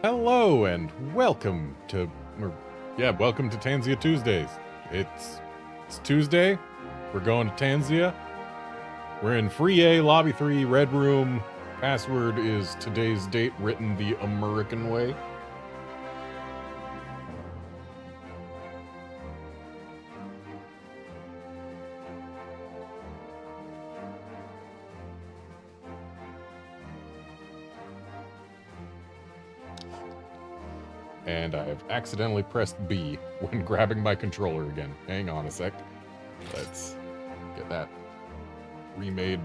Hello and welcome to, welcome to Tanzia Tuesdays. It's Tuesday. We're going to Tanzia. We're in Free A, Lobby 3, Red Room. Password is today's date written the American way. And I have accidentally pressed B when grabbing my controller again. Hang on a sec. Let's get that remade.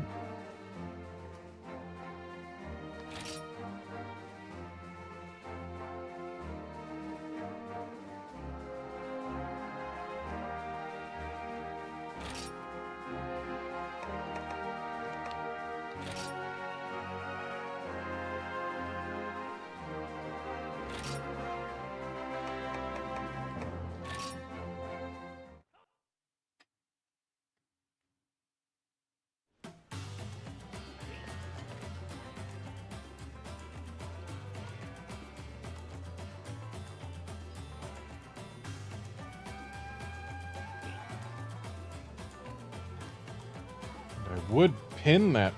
I would pin that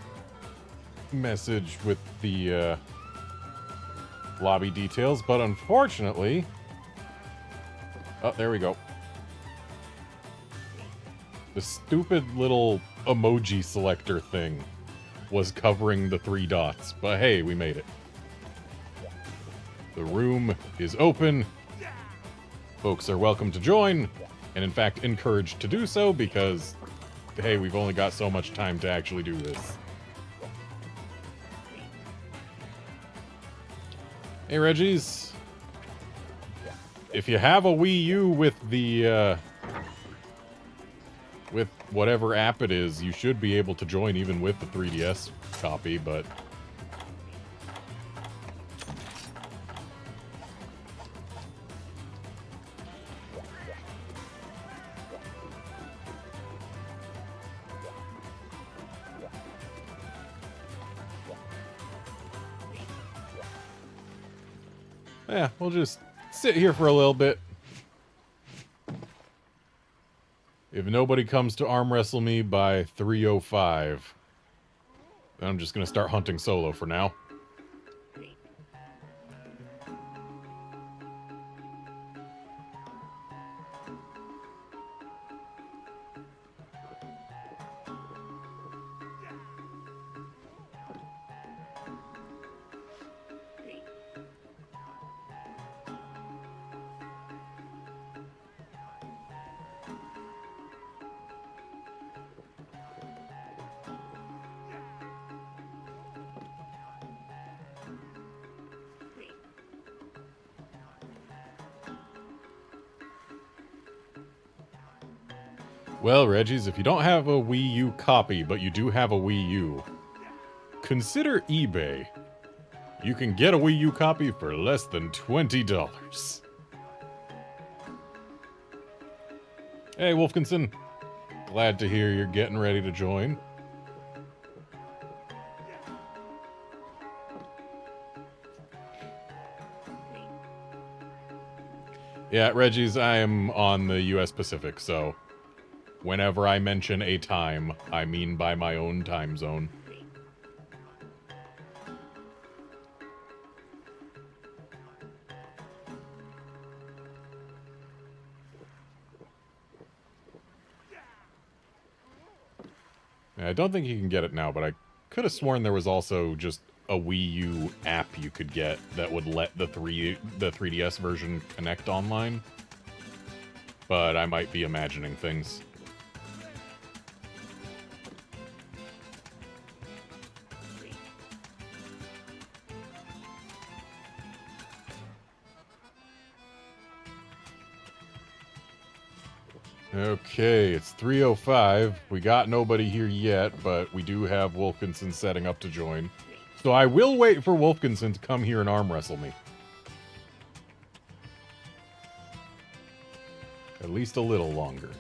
message with the lobby details, but unfortunately... Oh, there we go. The stupid little emoji selector thing was covering the 3 dots, but hey, we made it. The room is open. Folks are welcome to join, and in fact encouraged to do so because... Hey, we've only got so much time to actually do this. Hey, Reggies. If you have a Wii U with the, with whatever app it is, you should be able to join even with the 3DS copy, but... Yeah, we'll just sit here for a little bit. If nobody comes to arm wrestle me by 3:05, then I'm just gonna start hunting solo for now. Well, Reggies, if you don't have a Wii U copy, but you do have a Wii U, consider eBay. You can get a Wii U copy for less than $20. Hey, Wolfkinson. Glad to hear you're getting ready to join. Yeah, Reggies, I am on the US Pacific, so... Whenever I mention a time, I mean by my own time zone. Yeah, I don't think you can get it now, but I could have sworn there was also just a Wii U app you could get that would let the 3DS version connect online. But I might be imagining things. Okay, it's 3:05. We got nobody here yet, but we do have Wolfkinson setting up to join. So I will wait for Wolfkinson to come here and arm wrestle me. At least a little longer.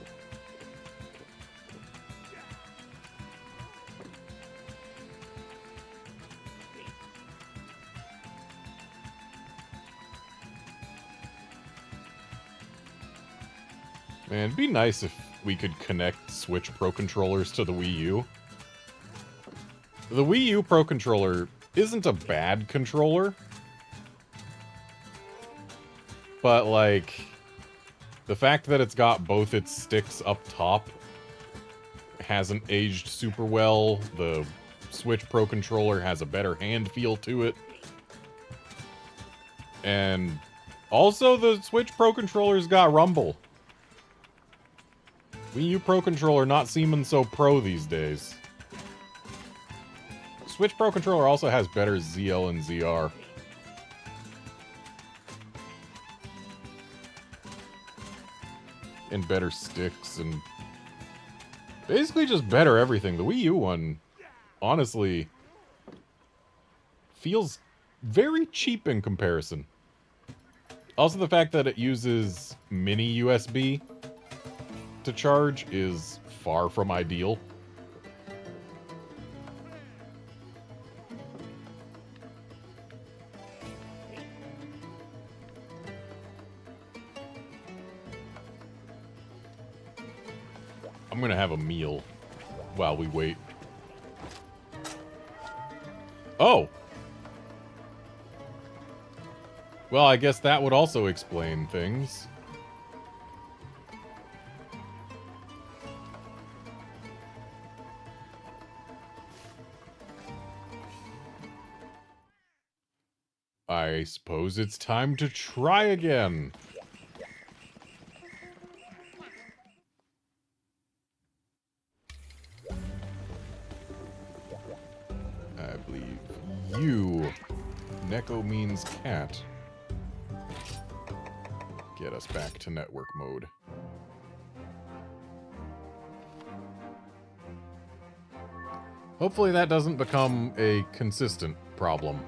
Man, it'd be nice if we could connect Switch Pro controllers to the Wii U. The Wii U Pro controller isn't a bad controller. But, like, the fact that it's got both its sticks up top hasn't aged super well. The Switch Pro controller has a better hand feel to it. And also the Switch Pro controller's got rumble. Wii U Pro controller not seeming so pro these days. Switch Pro controller also has better ZL and ZR. And better sticks and basically just better everything. The Wii U one, honestly, feels very cheap in comparison. Also, the fact that it uses mini USB to charge is far from ideal. I'm gonna have a meal while we wait. Oh! Well, I guess that would also explain things. I suppose it's time to try again. I believe you. Neko means cat. Get us back to network mode. Hopefully that doesn't become a consistent problem.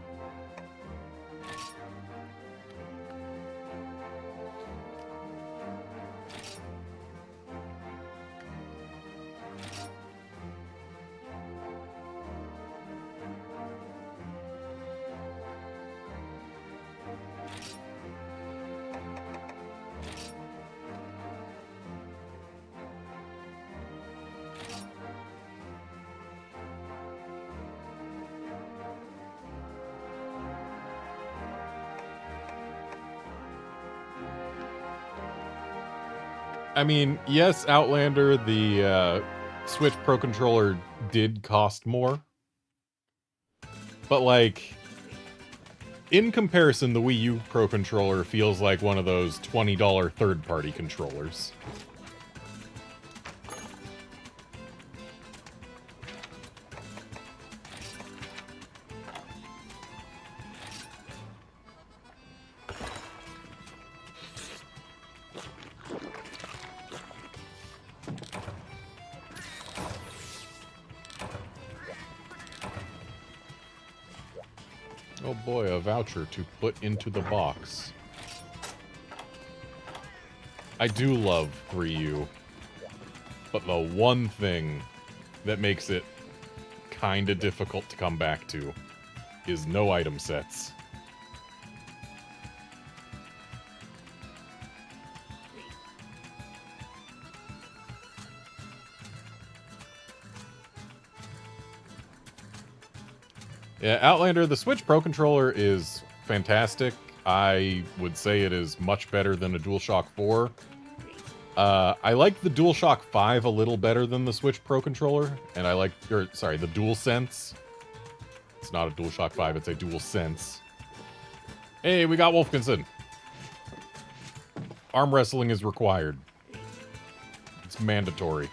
I mean, yes, Outlander, the Switch Pro controller did cost more. But, like, in comparison, the Wii U Pro controller feels like one of those $20 third-party controllers. Oh boy, a voucher to put into the box. I do love 3U, but the one thing that makes it kinda difficult to come back to is no item sets. Yeah, Outlander, the Switch Pro controller is fantastic. I would say it is much better than a DualShock 4. I like the DualShock 5 a little better than the Switch Pro controller, and I like, the DualSense. It's not a DualShock 5, it's a DualSense. Hey, we got Wolfkinson. Arm wrestling is required. It's mandatory.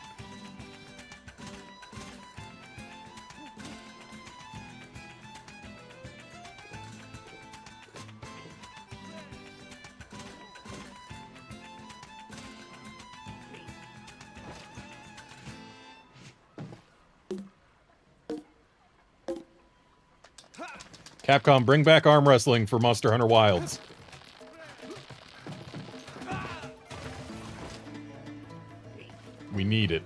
Capcom, bring back arm wrestling for Monster Hunter Wilds. We need it.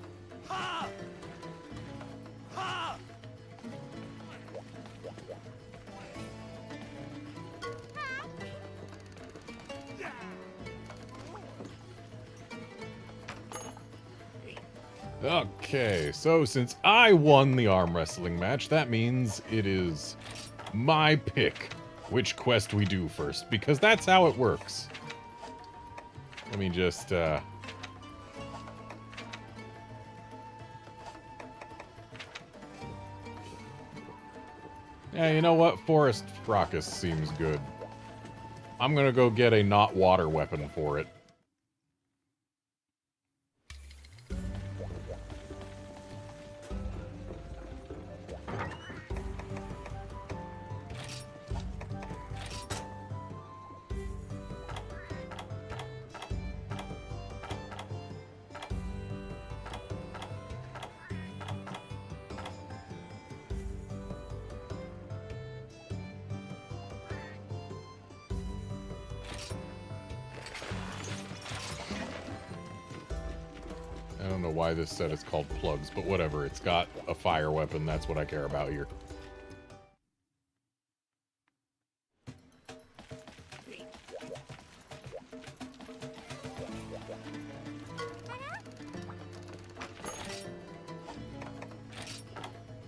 Okay, so since I won the arm wrestling match, that means it is my pick which quest we do first, because that's how it works. Let me just, Yeah, you know what? Forest Fracas seems good. I'm gonna go get a not water weapon for it. I don't know why this set is called plugs, but whatever. It's got a fire weapon. That's what I care about here.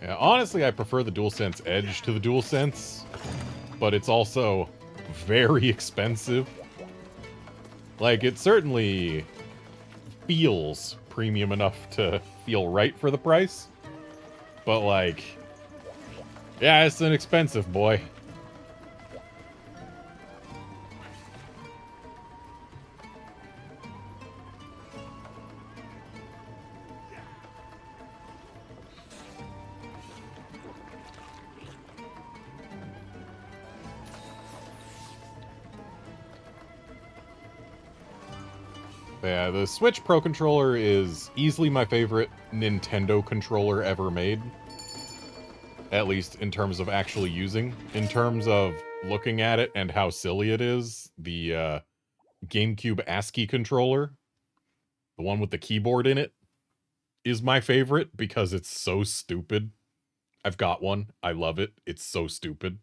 Yeah, honestly, I prefer the DualSense Edge to the DualSense, but it's also very expensive. Like, it certainly feels premium enough to feel right for the price, but like, yeah, it's an expensive boy. Yeah, the Switch Pro Controller is easily my favorite Nintendo controller ever made. At least in terms of actually using. In terms of looking at it and how silly it is, the GameCube ASCII controller, the one with the keyboard in it, is my favorite because it's so stupid. I've got one. I love it. It's so stupid.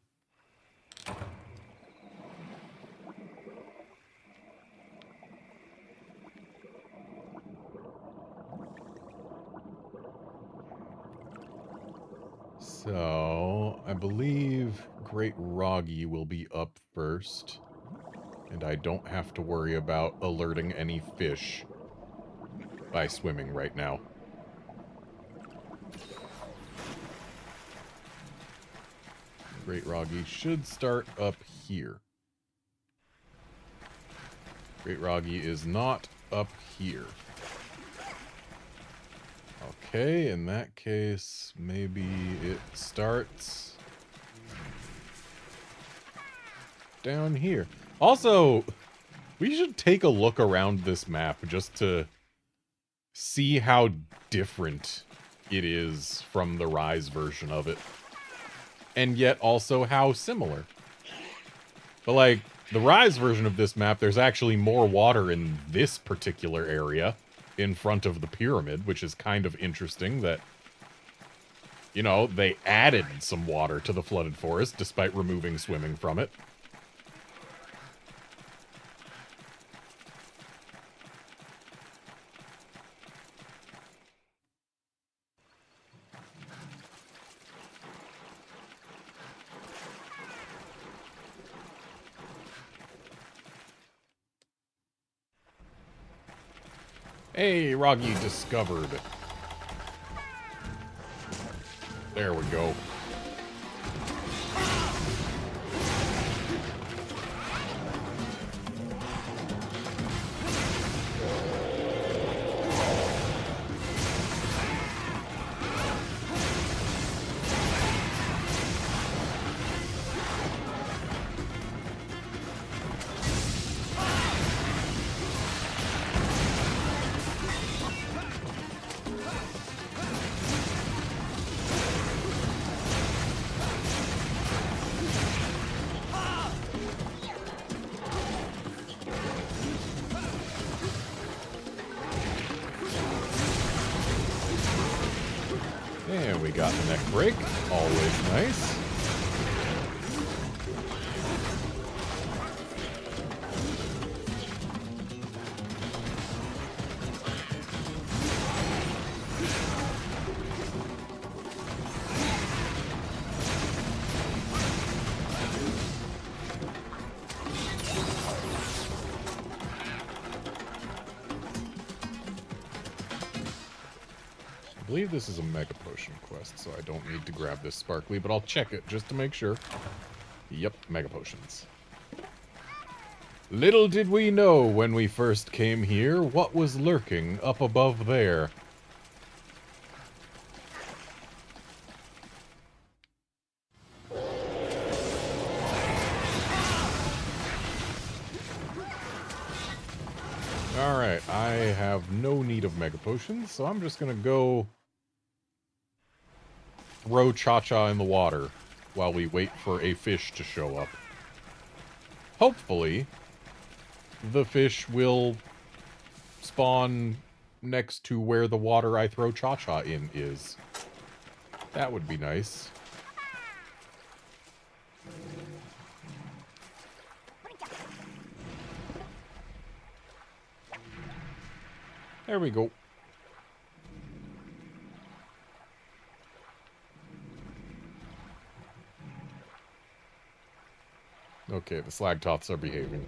So, I believe Great Roggy will be up first. And I don't have to worry about alerting any fish by swimming right now. Great Roggy should start up here. Great Roggy is not up here. Okay, in that case, maybe it starts down here. Also, we should take a look around this map just to see how different it is from the Rise version of it. And yet also how similar. But like, the Rise version of this map, there's actually more water in this particular area in front of the pyramid, which is kind of interesting that, you know, they added some water to the flooded forest despite removing swimming from it. Hey, Roggy discovered. There we go. And we got the neck break. Always nice. I believe this is a Mega Potion quest, so I don't need to grab this sparkly, but I'll check it just to make sure. Yep, Mega Potions. Little did we know when we first came here what was lurking up above there. Alright, I have no need of Mega Potions, so I'm just gonna go throw Cha-Cha in the water while we wait for a fish to show up. Hopefully, the fish will spawn next to where the water I throw Cha-Cha in is. That would be nice. There we go. Okay, the Slagtoths are behaving.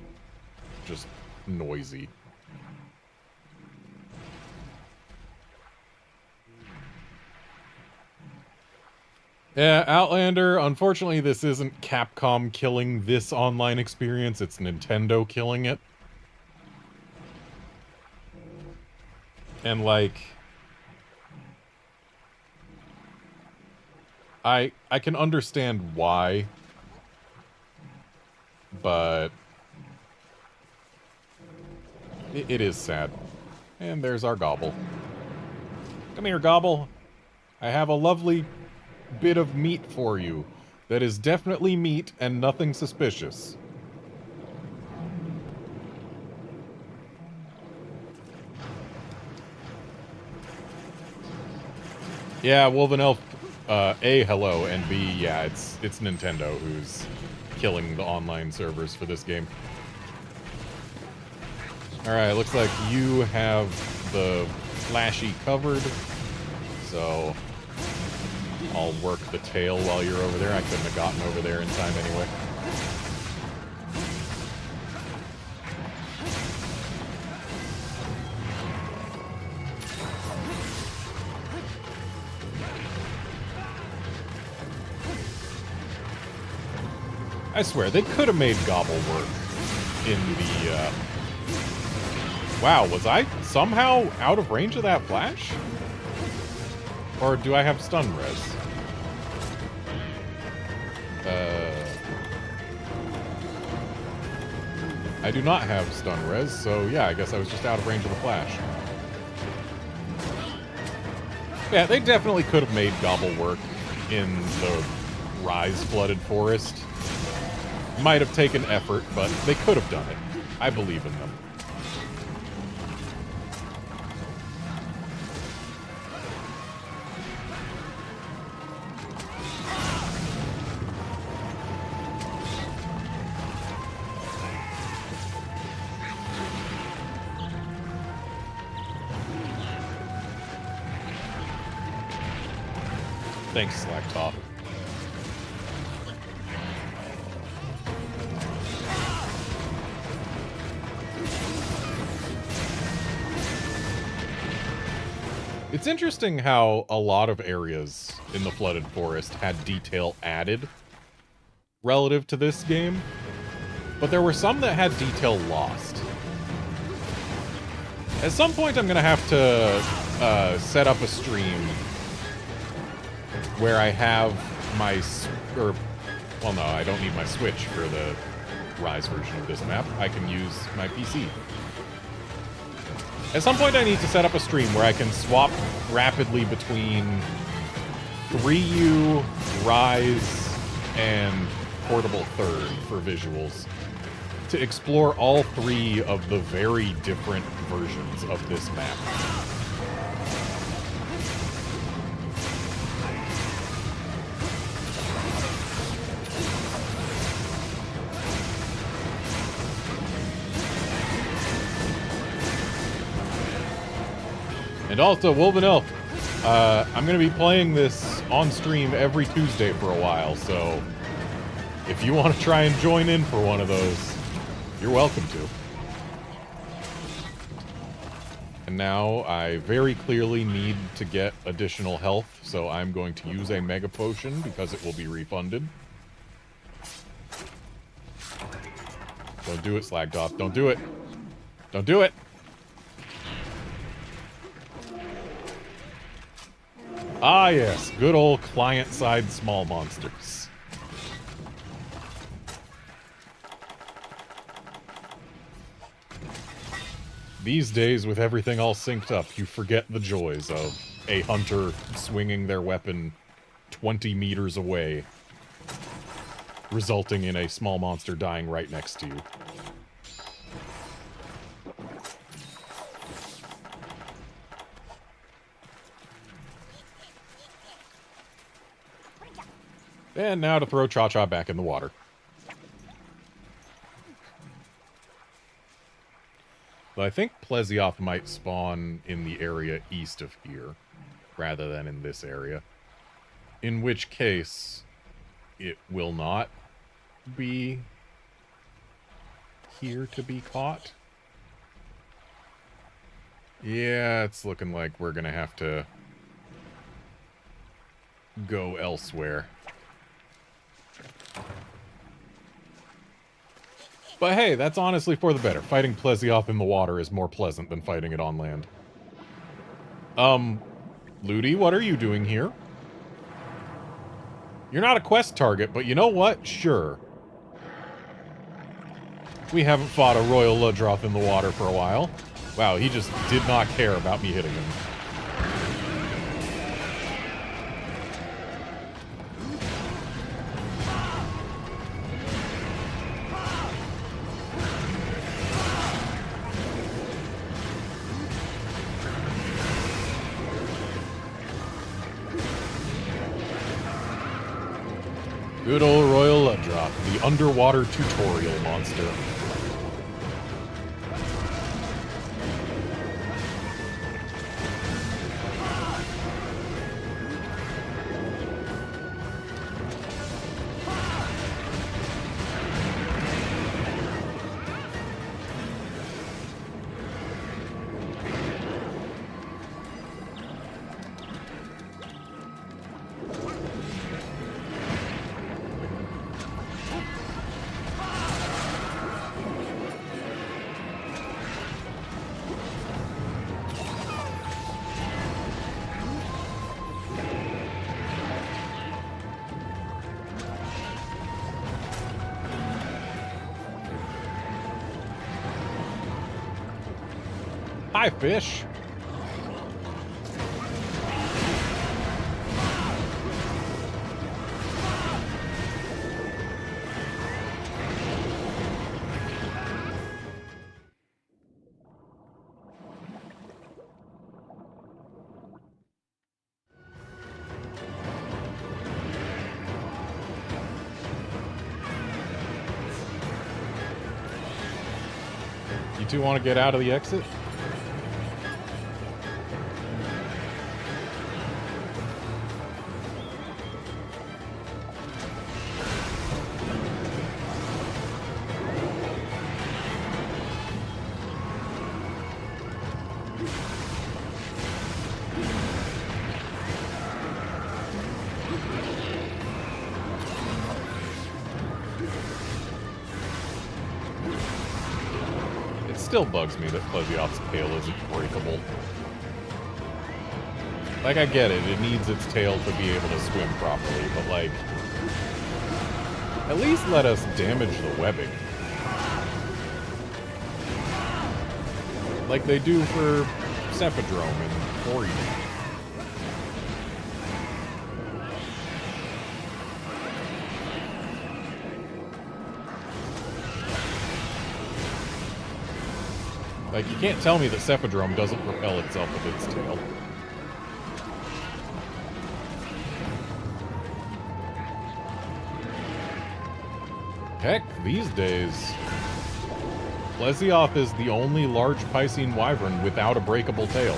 Just noisy. Yeah, Outlander, unfortunately this isn't Capcom killing this online experience, it's Nintendo killing it. And, like, I can understand why, but it is sad. And there's our Gobble. Come here, Gobble. I have a lovely bit of meat for you that is definitely meat and nothing suspicious. Yeah, Wolven Elf, A, hello, and B, yeah, it's Nintendo who's killing the online servers for this game. Alright, looks like you have the Flashy covered, so I'll work the tail while you're over there. I couldn't have gotten over there in time anyway. I swear, they could have made Gobble work in the, Wow, was I somehow out of range of that flash? Or do I have stun res? I do not have stun res, so yeah, I guess I was just out of range of the flash. Yeah, they definitely could have made Gobble work in the Rise Flooded Forest. Might have taken effort, but they could have done it. I believe in them. Thanks, Slacktop. It's interesting how a lot of areas in the Flooded Forest had detail added relative to this game, but there were some that had detail lost. At some point I'm gonna have to set up a stream where I have my, well no, I don't need my Switch for the Rise version of this map. I can use my PC. At some point I need to set up a stream where I can swap rapidly between 3U, Rise, and Portable Third for visuals to explore all three of the very different versions of this map. And also, Wolven Elf, I'm going to be playing this on stream every Tuesday for a while, so if you want to try and join in for one of those, you're welcome to. And And now I very clearly need to get additional health, so I'm going to use a Mega Potion because it will be refunded. Don't do it, Slagdoth. Don't do it. Don't do it! Ah, yes. Good old client-side small monsters. These days, with everything all synced up, you forget the joys of a hunter swinging their weapon 20 meters away, resulting in a small monster dying right next to you. And now to throw Cha-Cha back in the water. But I think Plesioth might spawn in the area east of here, rather than in this area. In which case, it will not be here to be caught. Yeah, it's looking like we're gonna have to go elsewhere. But hey, that's honestly for the better. Fighting Plesioth in the water is more pleasant than fighting it on land. Ludi, what are you doing here? You're not a quest target, but you know what? Sure. We haven't fought a Royal Ludroth in the water for a while. Wow, he just did not care about me hitting him. Good old Royal Ludroth, the underwater tutorial monster. Hi, fish. You two want to get out of the exit? Still bugs me that Plesioth's tail isn't breakable. Like, I get it, it needs its tail to be able to swim properly, but like, at least let us damage the webbing. Like they do for Cephadrome and Ori. Like, you can't tell me that Cephadrome doesn't propel itself with its tail. Heck, these days, Plesioth is the only large Piscine wyvern without a breakable tail.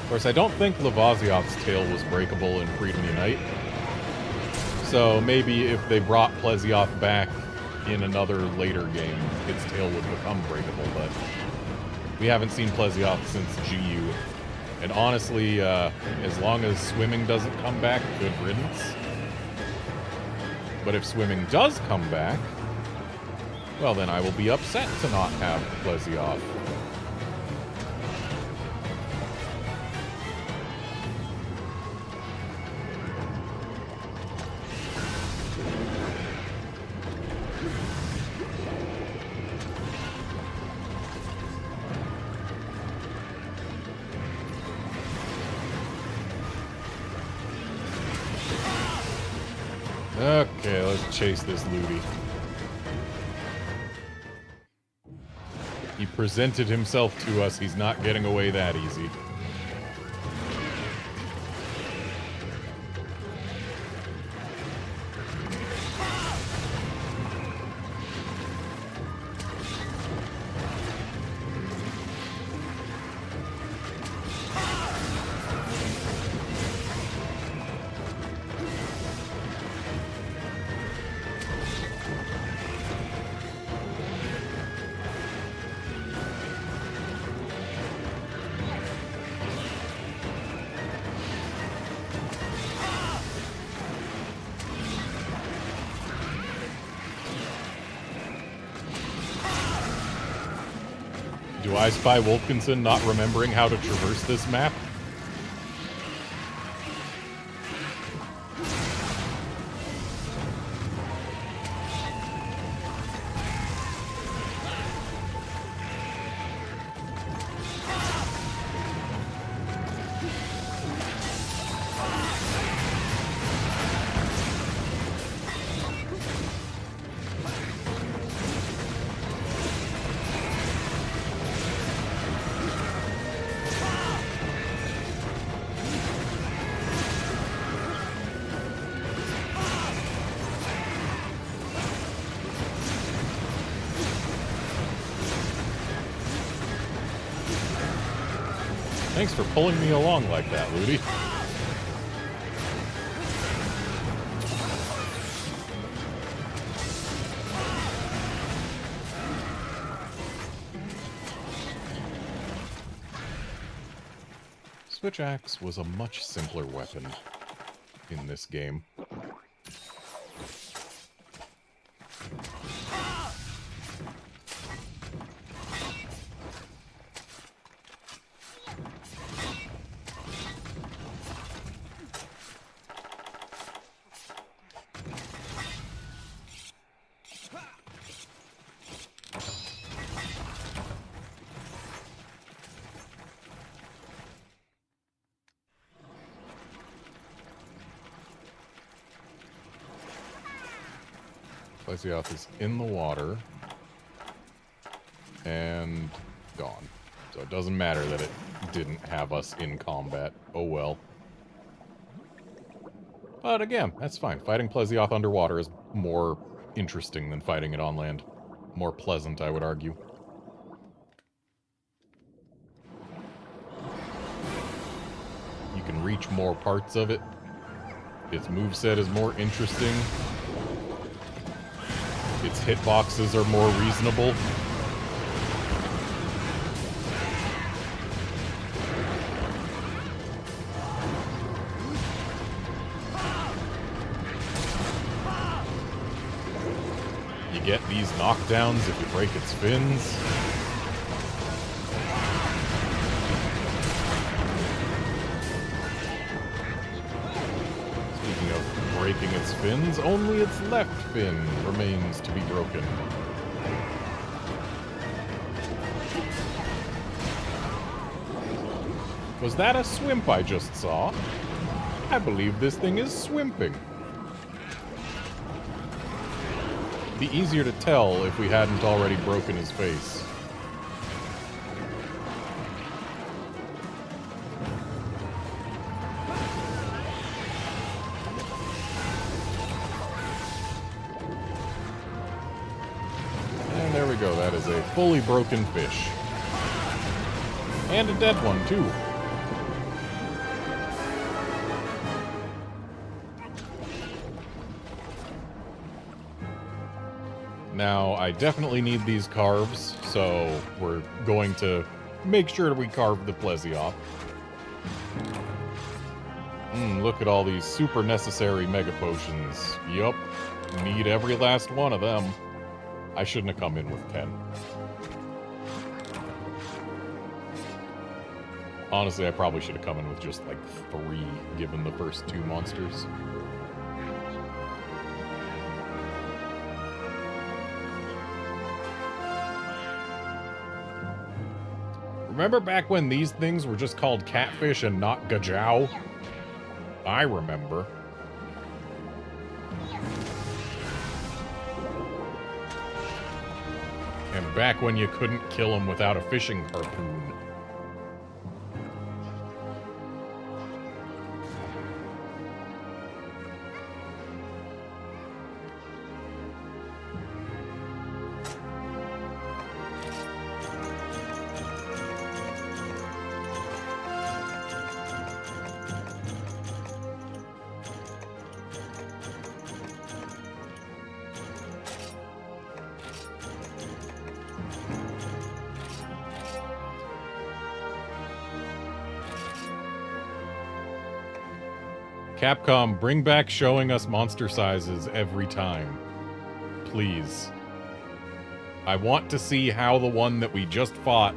Of course, I don't think Lavazioth's tail was breakable in Freedom Unite. So maybe if they brought Plesioth back in another later game, its tail would become breakable, but we haven't seen Plesioth since GU. And honestly, as long as swimming doesn't come back, good riddance. But if swimming does come back, well then I will be upset to not have Plesioth. Okay, let's chase this Ludi. He presented himself to us. He's not getting away that easy. Do I spy Wolfkinson not remembering how to traverse this map? Thanks for pulling me along like that, Ludi. Switch Axe was a much simpler weapon in this game. Plesioth is in the water and gone. So it doesn't matter that it didn't have us in combat. Oh well. But again, that's fine. Fighting Plesioth underwater is more interesting than fighting it on land. More pleasant, I would argue. You can reach more parts of it. Its moveset is more interesting. Its hitboxes are more reasonable. You get these knockdowns if you break its fins. Speaking of breaking its fins, only its left fin remains to be broken. Was that a swimp I just saw? I believe this thing is swimping. Be easier to tell if we hadn't already broken his face. And there we go, that is a fully broken fish. And a dead one, too. Now, I definitely need these carves, so we're going to make sure we carve the Plesioth. Look at all these super necessary Mega Potions. Yup, need every last one of them. I shouldn't have come in with 10. Honestly, I probably should have come in with just like 3, given the first 2 monsters. Remember back when these things were just called catfish and not gajiao? I remember. And back when you couldn't kill them without a fishing harpoon. Capcom, bring back showing us monster sizes every time. Please. I want to see how the one that we just fought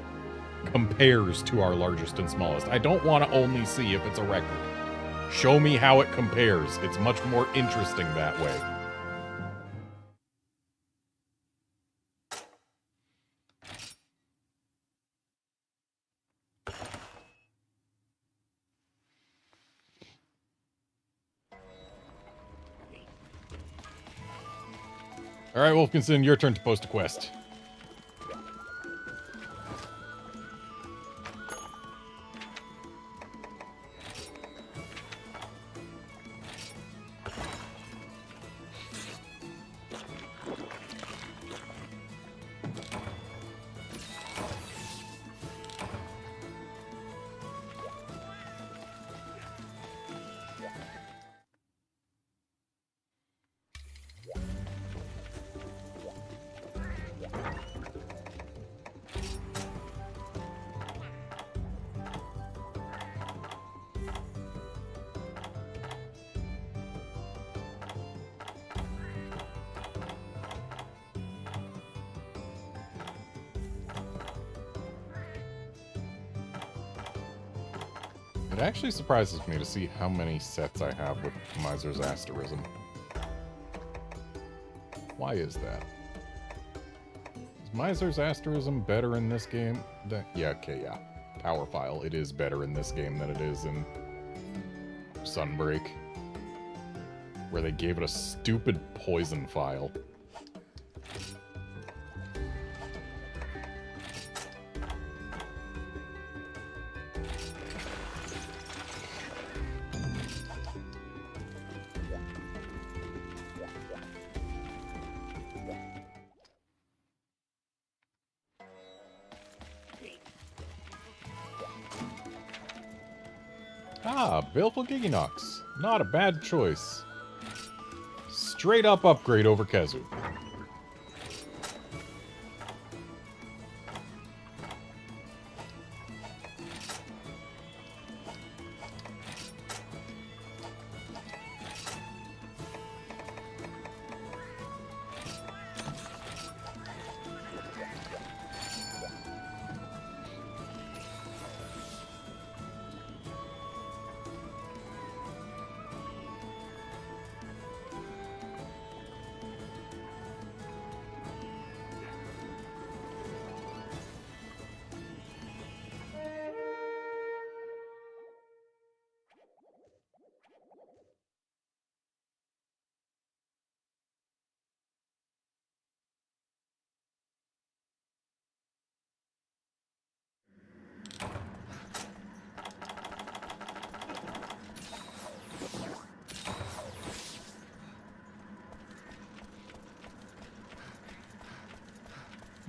compares to our largest and smallest. I don't want to only see if it's a record. Show me how it compares. It's much more interesting that way. Alright, Wolfkinson, your turn to post a quest. It actually surprises me to see how many sets I have with Miser's Asterism. Why is that? Is Miser's Asterism better in this game? Yeah, okay, yeah. Power File, it is better in this game than it is in Sunbreak, where they gave it a stupid poison file. Ah, Baleful Giginox. Not a bad choice. Straight up upgrade over Kezu.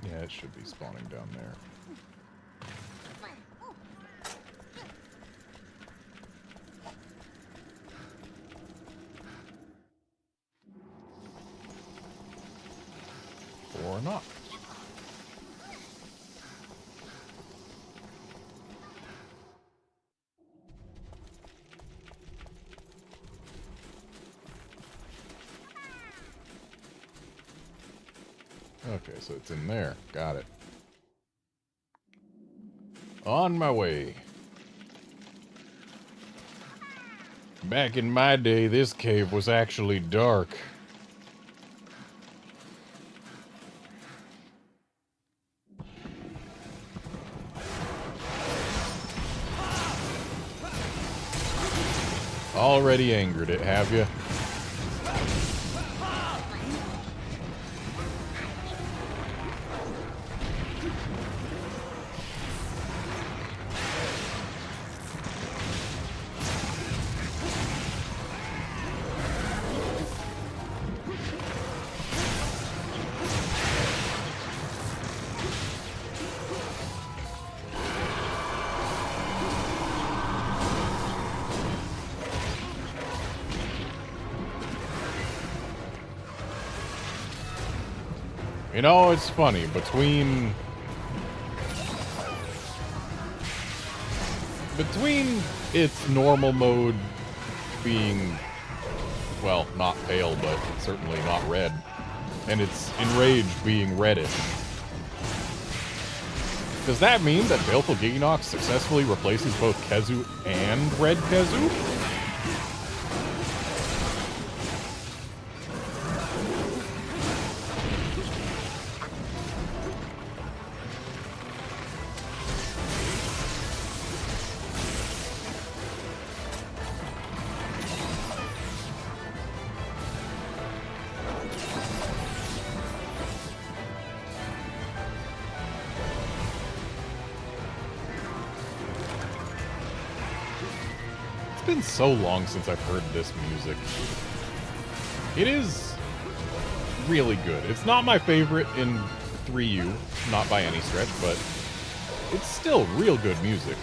Yeah, it should be spawning down there. Or not. Okay, so it's in there. Got it. On my way. Back in my day, this cave was actually dark. Already angered it, have you? You know, it's funny, between its normal mode being, well, not pale, but certainly not red, and its enraged being reddish. Does that mean that Baleful Giginox successfully replaces both Kezu and Red Kezu? It's been so long since I've heard this music. It is really good. It's not my favorite in 3U, not by any stretch, but it's still real good music.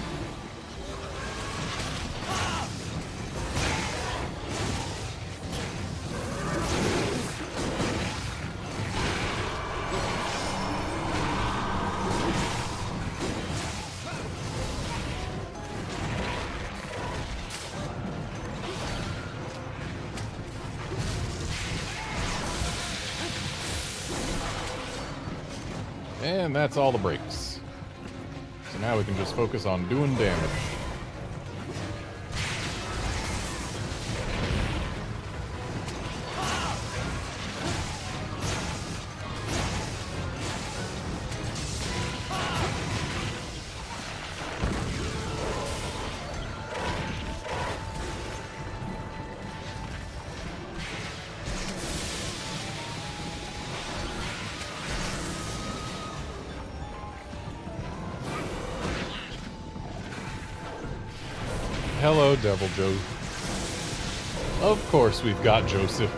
And that's all the breaks. So now we can just focus on doing damage. Hello, Devil Joe. Of course we've got Joseph.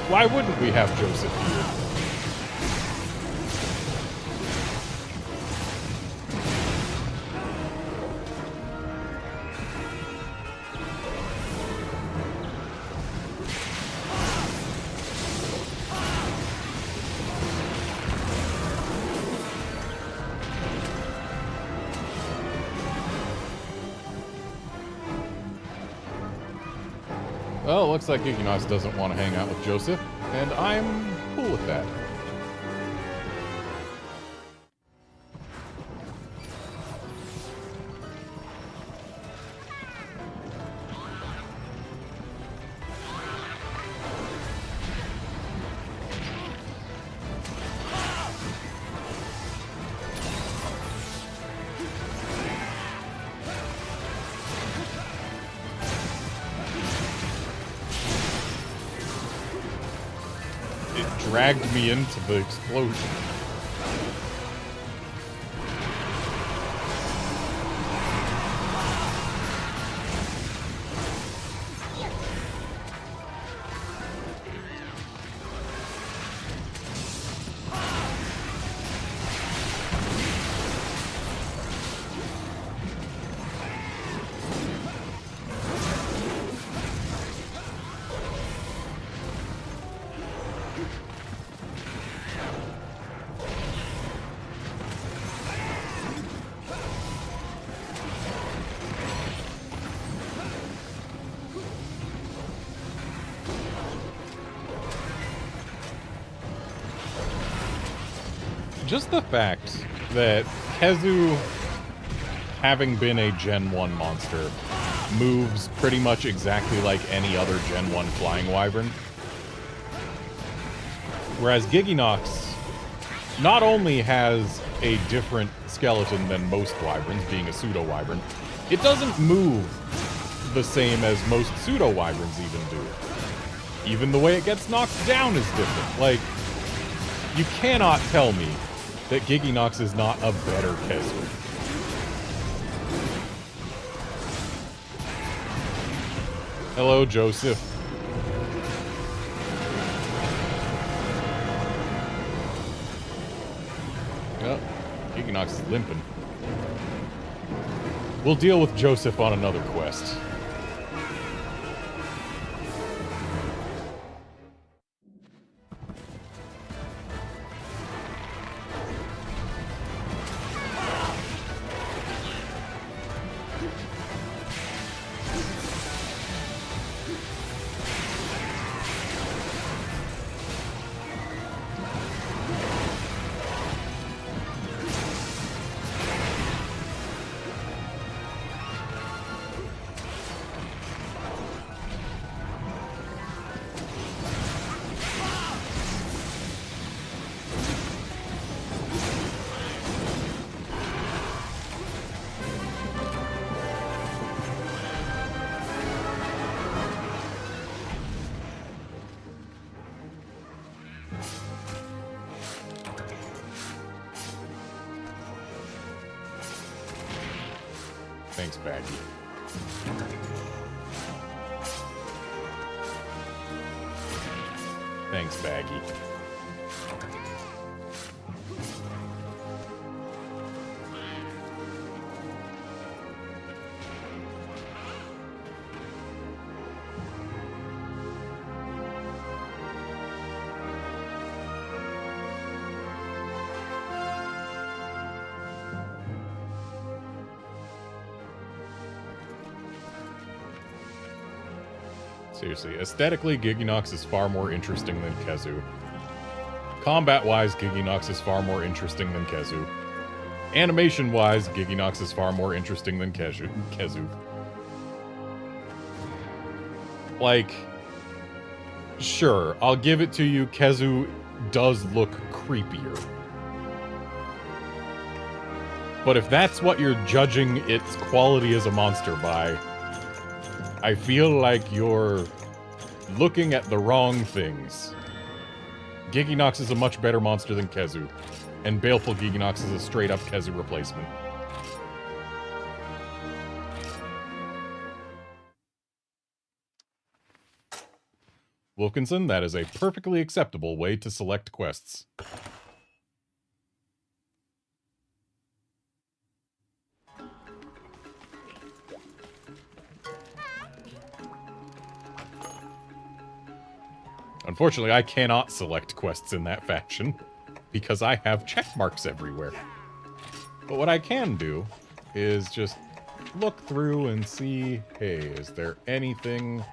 Why wouldn't we have Joseph here? Well, it looks like Ignos doesn't want to hang out with Joseph, and I'm cool with that. Dragged me into the explosion. just the fact that Kezu, having been a Gen 1 monster, moves pretty much exactly like any other Gen 1 flying wyvern. Whereas Giginox not only has a different skeleton than most wyverns, being a pseudo-wyvern, it doesn't move the same as most pseudo-wyverns even do. Even the way it gets knocked down is different. Like, you cannot tell me that Giginox is not a better Kezu. Hello, Joseph. Oh, Giginox is limping. We'll deal with Joseph on another quest. Thanks, Baggy. Thanks, Baggy. Seriously, aesthetically, Giginox is far more interesting than Kezu. Combat-wise, Giginox is far more interesting than Kezu. Animation-wise, Giginox is far more interesting than Kezu. Like, sure, I'll give it to you, Kezu does look creepier. But if that's what you're judging its quality as a monster by, I feel like you're looking at the wrong things. Giginox is a much better monster than Kezu, and Baleful Giginox is a straight-up Kezu replacement. Wilkinson, that is a perfectly acceptable way to select quests. Unfortunately, I cannot select quests in that fashion, because I have check marks everywhere. But what I can do is just look through and see, hey, is there anything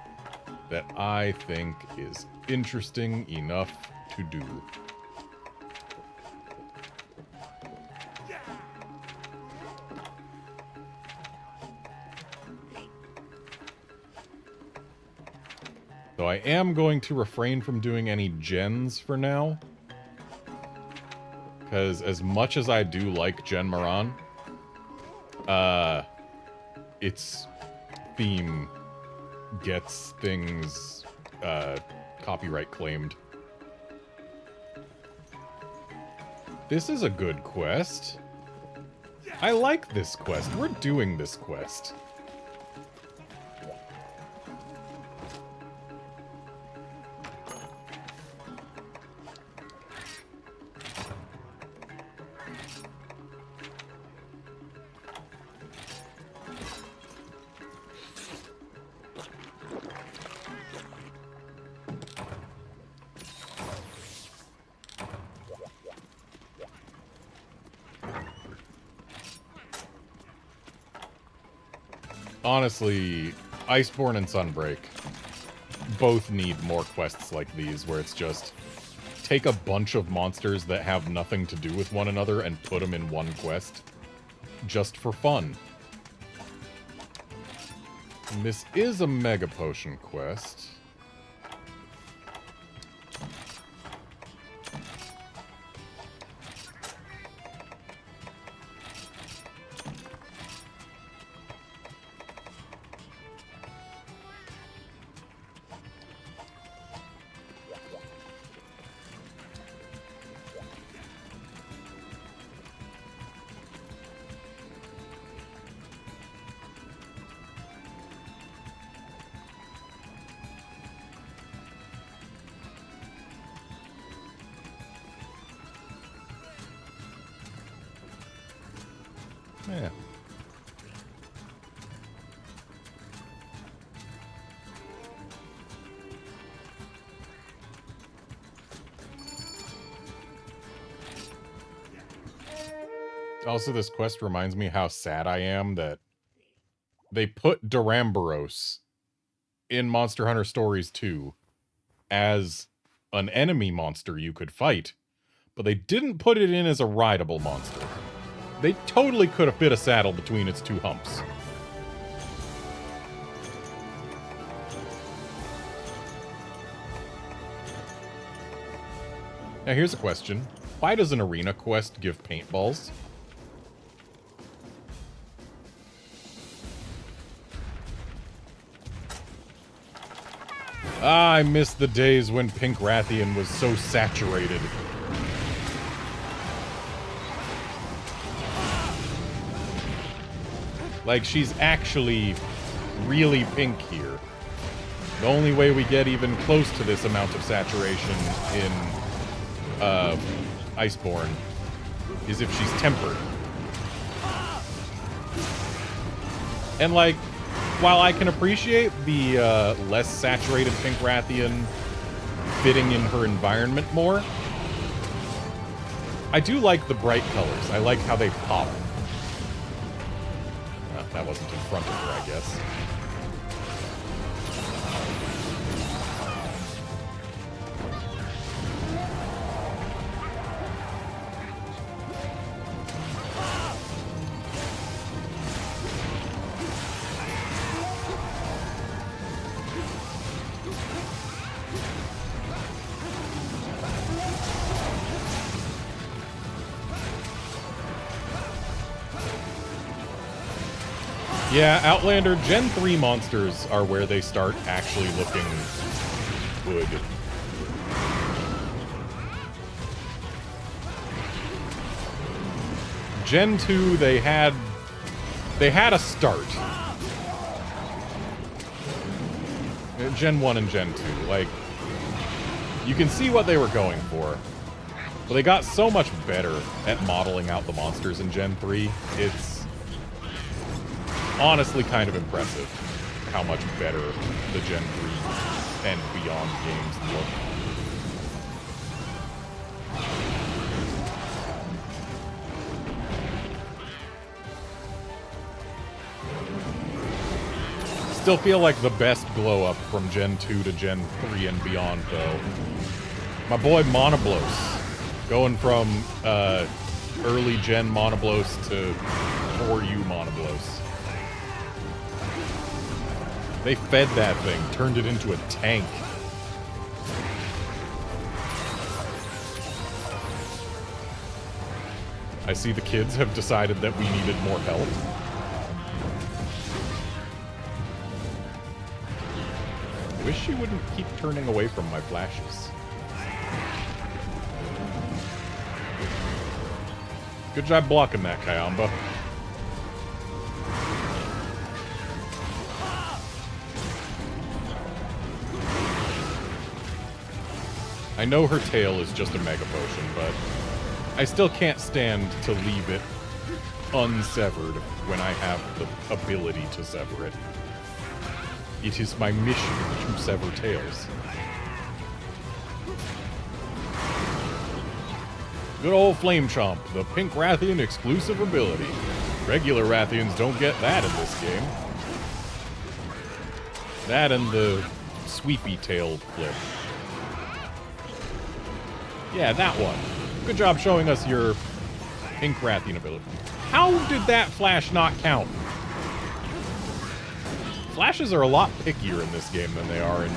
that I think is interesting enough to do? So I am going to refrain from doing any gens for now. Because as much as I do like Gen Maran, its theme gets things copyright claimed. This is a good quest. I like this quest. We're doing this quest. Honestly, Iceborne and Sunbreak both need more quests like these, where it's just, take a bunch of monsters that have nothing to do with one another and put them in one quest. Just for fun. And this is a Mega Potion quest. Yeah. Also, this quest reminds me how sad I am that they put Duramboros in Monster Hunter Stories 2 as an enemy monster you could fight, but they didn't put it in as a rideable monster. They totally could have fit a saddle between its two humps. Now here's a question. Why does an arena quest give paintballs? Ah, I miss the days when Pink Rathian was so saturated. Like, she's actually really pink here. The only way we get even close to this amount of saturation in Iceborne is if she's tempered. And, like, while I can appreciate the less saturated Pink Rathian fitting in her environment more, I do like the bright colors. I like how they pop. That wasn't in front of her, I guess. Yeah, Outlander Gen 3 monsters are where they start actually looking good. Gen 2, they had a start. Gen 1 and Gen 2, like, you can see what they were going for. But they got so much better at modeling out the monsters in Gen 3, it's honestly kind of impressive how much better the Gen 3 and beyond games look. Still feel like the best glow up from Gen 2 to Gen 3 and beyond, though. My boy Monoblos, going from early Gen Monoblos to 4U Monoblos. They fed that thing, turned it into a tank. I see the kids have decided that we needed more help. I wish she wouldn't keep turning away from my flashes. Good job blocking that, Kayamba. I know her tail is just a Mega Potion, but I still can't stand to leave it unsevered when I have the ability to sever it. It is my mission to sever tails. Good old Flame Chomp, the Pink Rathian exclusive ability. Regular Rathians don't get that in this game. That and the sweepy tail flip. Yeah, that one. Good job showing us your pink Rathian ability. How did that flash not count? Flashes are a lot pickier in this game than they are in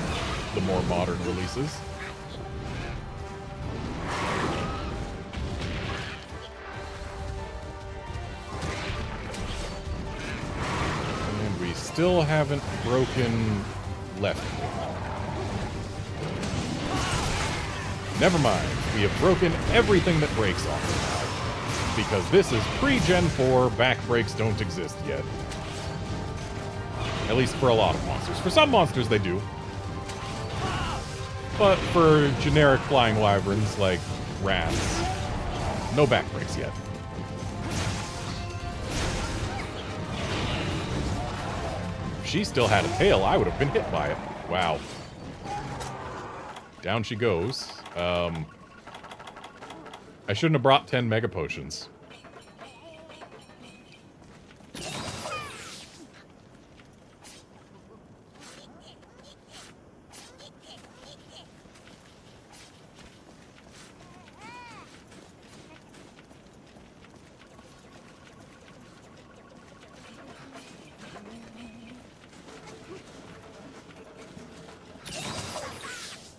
the more modern releases. And we still haven't broken left. Never mind. We have broken everything that breaks on it now. Because this is pre-Gen 4, back breaks don't exist yet. At least for a lot of monsters. For some monsters, they do. But for generic flying wyverns like rats, no back breaks yet. If she still had a tail, I would have been hit by it. Wow. Down she goes. I shouldn't have brought 10 Mega Potions.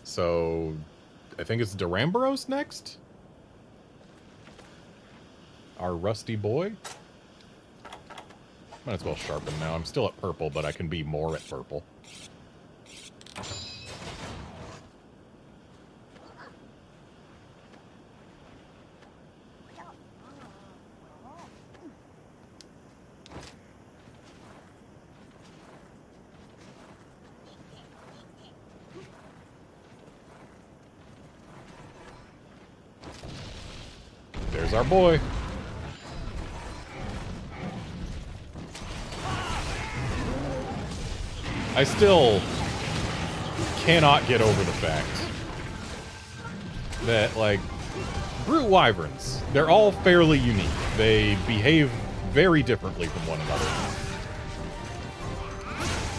So, I think it's Duramboros next? Our rusty boy? Might as well sharpen now. I'm still at purple, but I can be more at purple. There's our boy. I still cannot get over the fact that, like, brute wyverns, they're all fairly unique. They behave very differently from one another.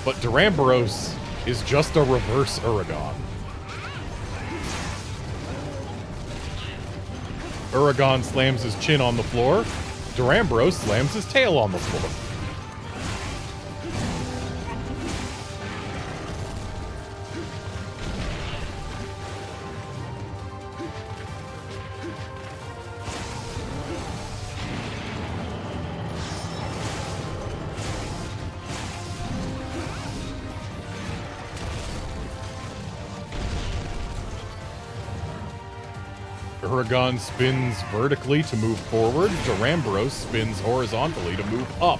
But Duramboros is just a reverse Uragon. Uragon slams his chin on the floor. Duramboros slams his tail on the floor. Uragon spins vertically to move forward. Duramboros spins horizontally to move up.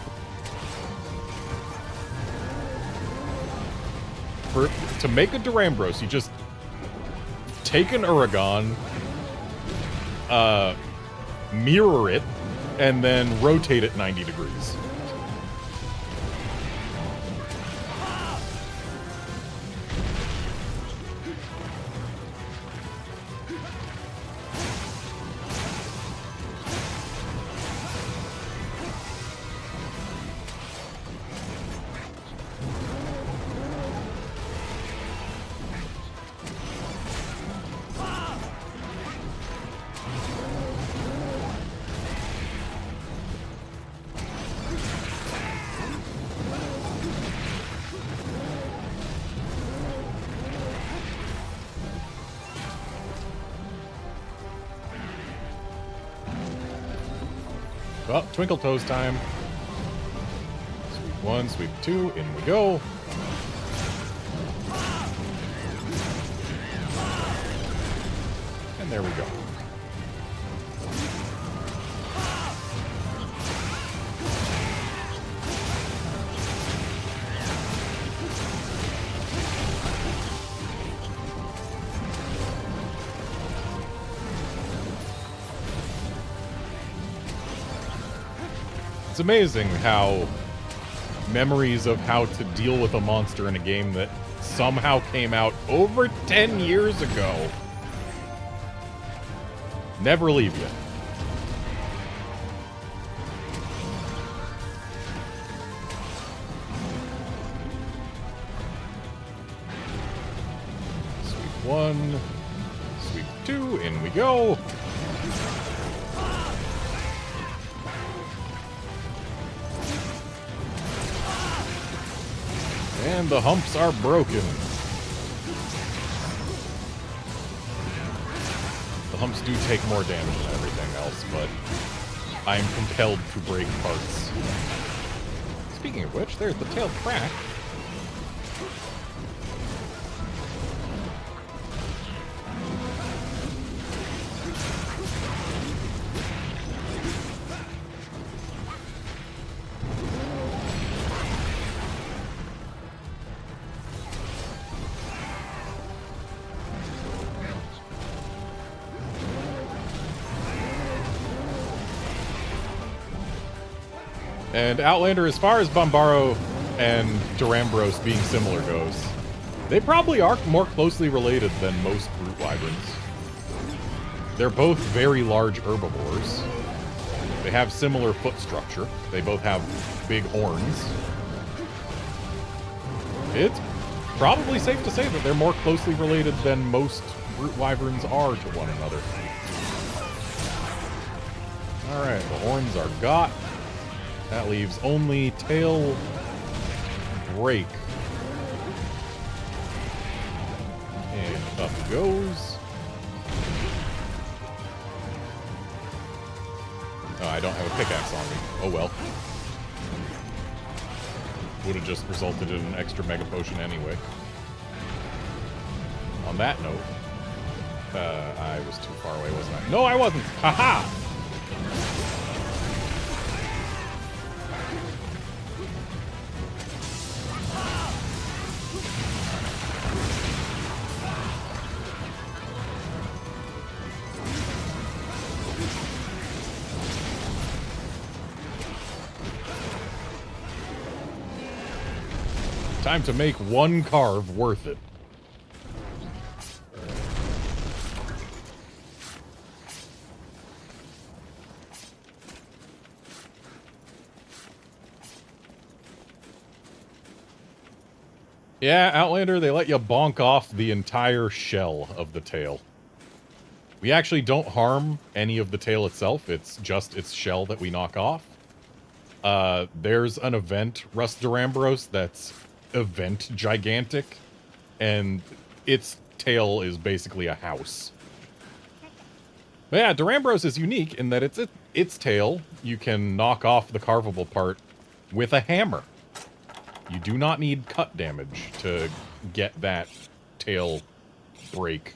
To make a Duramboros, you just take an Uragon, mirror it, and then rotate it 90 degrees. Well, Twinkle Toes time. Sweep 1, sweep 2, in we go. And there we go. It's amazing how memories of how to deal with a monster in a game that somehow came out over 10 years ago never leave you. Sweep 1, sweep 2, In we go. And the humps are broken. The humps do take more damage than everything else, but I am compelled to break parts. Speaking of which, there's the tail crack. And Outlander, as far as Bombaro and Durambros being similar goes, they probably are more closely related than most brute wyverns. They're both very large herbivores. They have similar foot structure. They both have big horns. It's probably safe to say that they're more closely related than most brute wyverns are to one another. Alright, the horns are got. That leaves only tail break. And up it goes. Oh, I don't have a pickaxe on me. Oh well. Would have just resulted in an extra mega potion anyway. On that note, I was too far away, wasn't I? No, I wasn't! Haha! Time to make one carve worth it. Yeah, Outlander, they let you bonk off the entire shell of the tail. We actually don't harm any of the tail itself, it's just its shell that we knock off. There's an event, Rust Durambros, that's event gigantic, and its tail is basically a house. But yeah, Durambros is unique in that its tail, you can knock off the carvable part with a hammer. You do not need cut damage to get that tail break.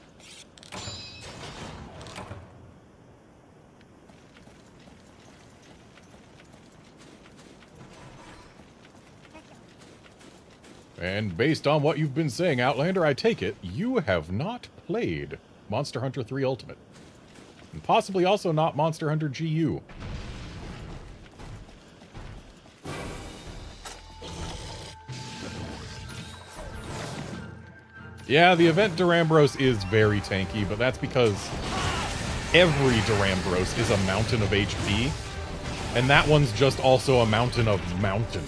And based on what you've been saying, Outlander, I take it you have not played Monster Hunter 3 Ultimate. And possibly also not Monster Hunter GU. Yeah, the event Durambros is very tanky, but that's because every Durambros is a mountain of HP. And that one's just also a mountain of mountain.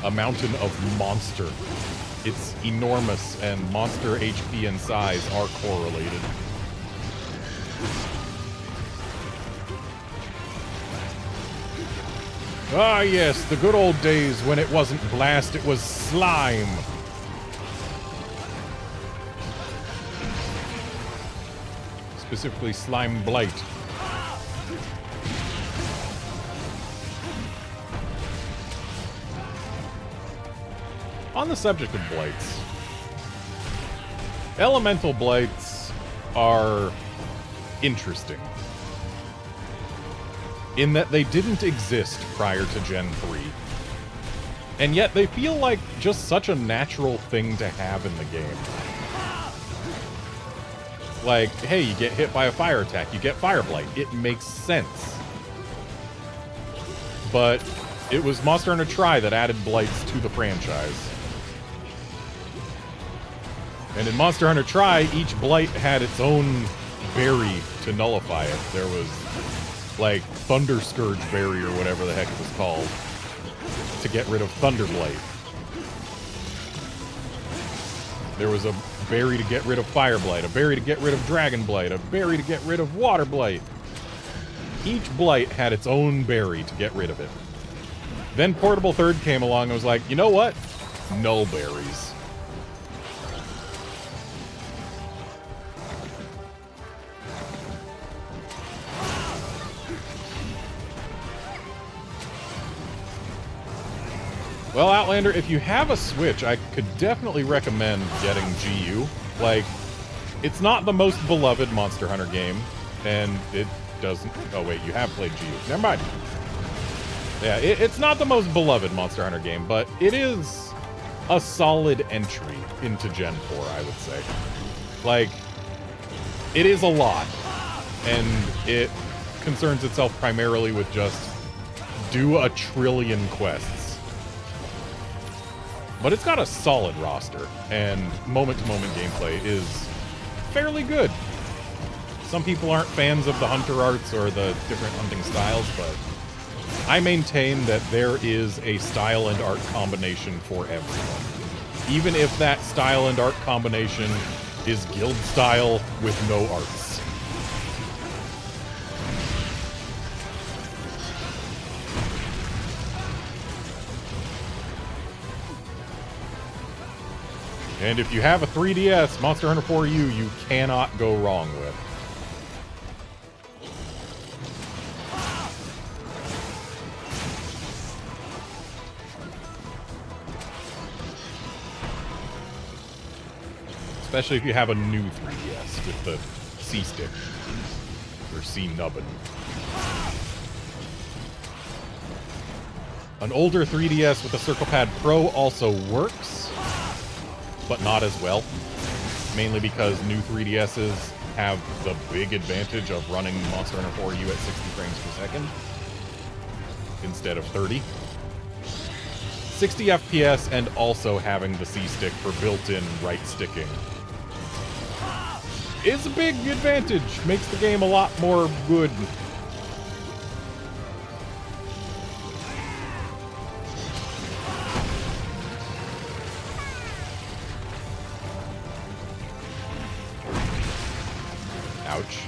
A mountain of monster. It's enormous, and monster HP and size are correlated. Ah yes, the good old days when it wasn't blast, it was slime. Specifically slime blight. On the subject of blights, elemental blights are interesting in that they didn't exist prior to Gen 3. And yet they feel like just such a natural thing to have in the game. Like, hey, you get hit by a fire attack, you get fire blight. It makes sense. But it was Monster Hunter Tri that added blights to the franchise. And in Monster Hunter Tri, each blight had its own berry to nullify it. There was, like, Thunder Scourge berry or whatever the heck it was called to get rid of Thunder Blight. There was a berry to get rid of Fire Blight, a berry to get rid of Dragon Blight, a berry to get rid of Water Blight. Each blight had its own berry to get rid of it. Then Portable Third came along and was like, you know what? Null berries. Well, Outlander, if you have a Switch, I could definitely recommend getting GU. Like, it's not the most beloved Monster Hunter game, and it doesn't... Oh, wait, you have played GU. Never mind. Yeah, it's not the most beloved Monster Hunter game, but it is a solid entry into Gen 4, I would say. Like, it is a lot, and it concerns itself primarily with just do a trillion quests. But it's got a solid roster, and moment-to-moment gameplay is fairly good. Some people aren't fans of the hunter arts or the different hunting styles, but I maintain that there is a style and art combination for everyone. Even if that style and art combination is guild style with no arts. And if you have a 3DS, Monster Hunter 4U, you cannot go wrong with. Especially if you have a new 3DS with the C-stick. Or C-nubbin. An older 3DS with a Circle Pad Pro also works, but not as well. Mainly because new 3DSs have the big advantage of running Monster Hunter 4U at 60 frames per second instead of 30. 60 FPS and also having the C-stick for built-in right sticking is a big advantage. Makes the game a lot more good. Ouch.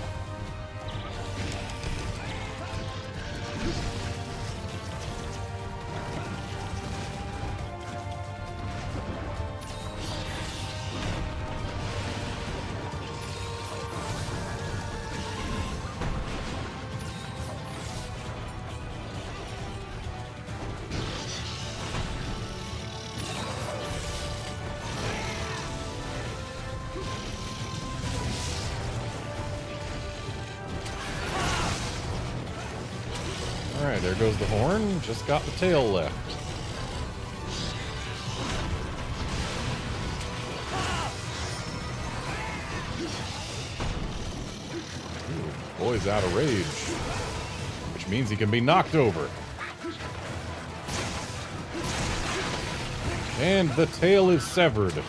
Alright, there goes the horn. Just got the tail left. Ooh, boy's out of rage. Which means he can be knocked over. And the tail is severed.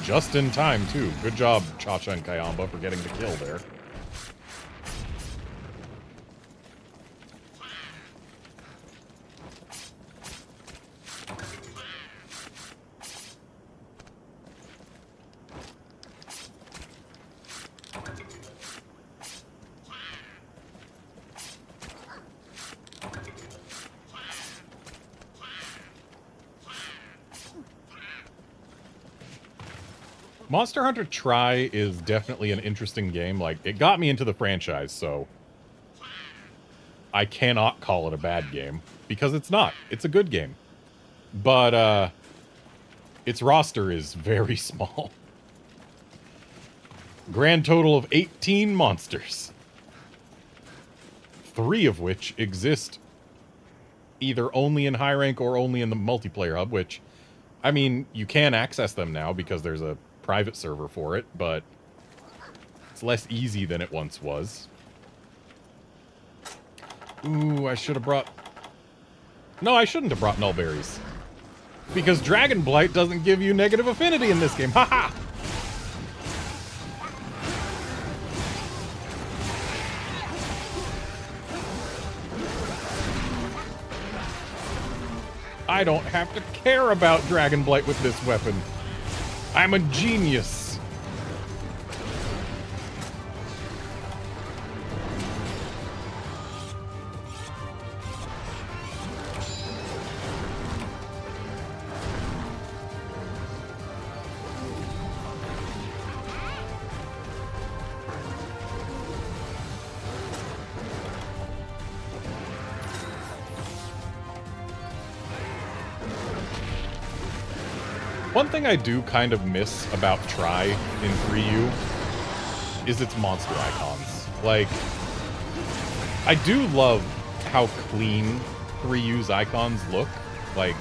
Just in time, too. Good job, Chacha and Kayamba, for getting the kill there. Monster Hunter Tri is definitely an interesting game. Like, it got me into the franchise, so I cannot call it a bad game, because it's not. It's a good game. But, its roster is very small. Grand total of 18 monsters. 3 of which exist either only in high rank or only in the multiplayer hub, which, I mean, you can access them now because there's a private server for it, but it's less easy than it once was. Ooh, I should have brought... No, I shouldn't have brought Nullberries. Because Dragon Blight doesn't give you negative affinity in this game. Haha! I don't have to care about Dragon Blight with this weapon. I'm a genius. One thing I do kind of miss about Tri in 3U is its monster icons. Like, I do love how clean 3U's icons look. Like,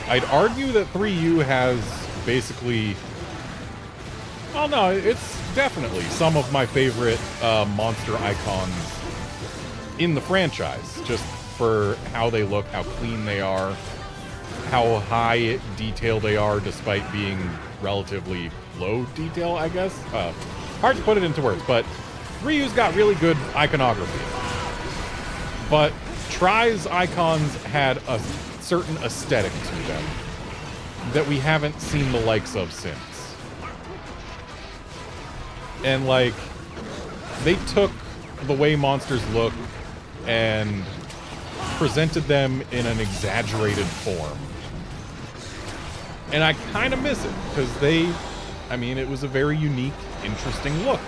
I'd argue that 3U has basically... Oh no, it's definitely some of my favorite monster icons in the franchise. Just for how they look, how clean they are, how high detail they are despite being relatively low detail, I guess. Hard to put it into words, but 3U's got really good iconography. But Tri's icons had a certain aesthetic to them that we haven't seen the likes of since. And, like, they took the way monsters look and presented them in an exaggerated form. And I kind of miss it, because I mean, it was a very unique, interesting look.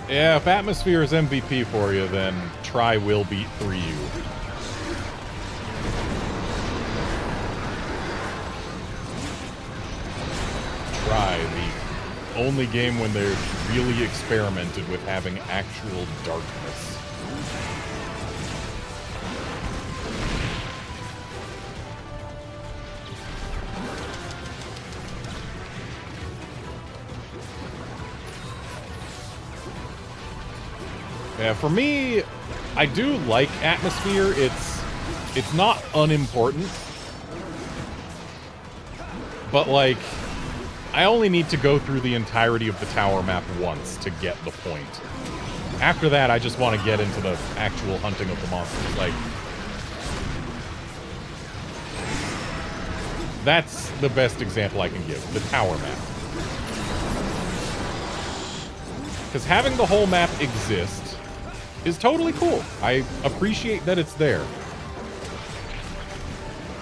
Yeah, if Atmosphere is MVP for you, then Tri will beat 3U. Tri, the only game when they really experimented with having actual darkness. Yeah, for me, I do like Atmosphere. It's not unimportant. But, like, I only need to go through the entirety of the tower map once to get the point. After that, I just want to get into the actual hunting of the monsters. Like, that's the best example I can give, the tower map. Because having the whole map exist is totally cool. I appreciate that it's there.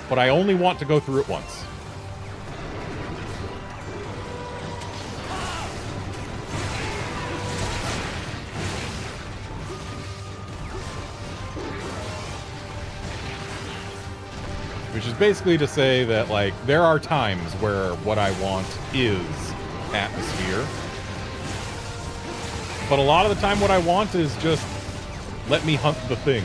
But I only want to go through it once. Which is basically to say that, like, there are times where what I want is Atmosphere. But a lot of the time what I want is just let me hunt the thing.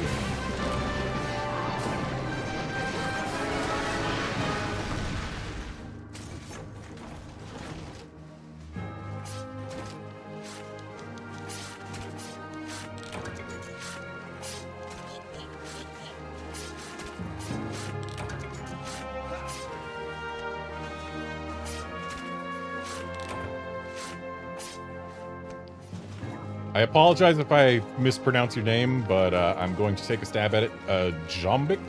I apologize if I mispronounce your name, but I'm going to take a stab at it. Jombik?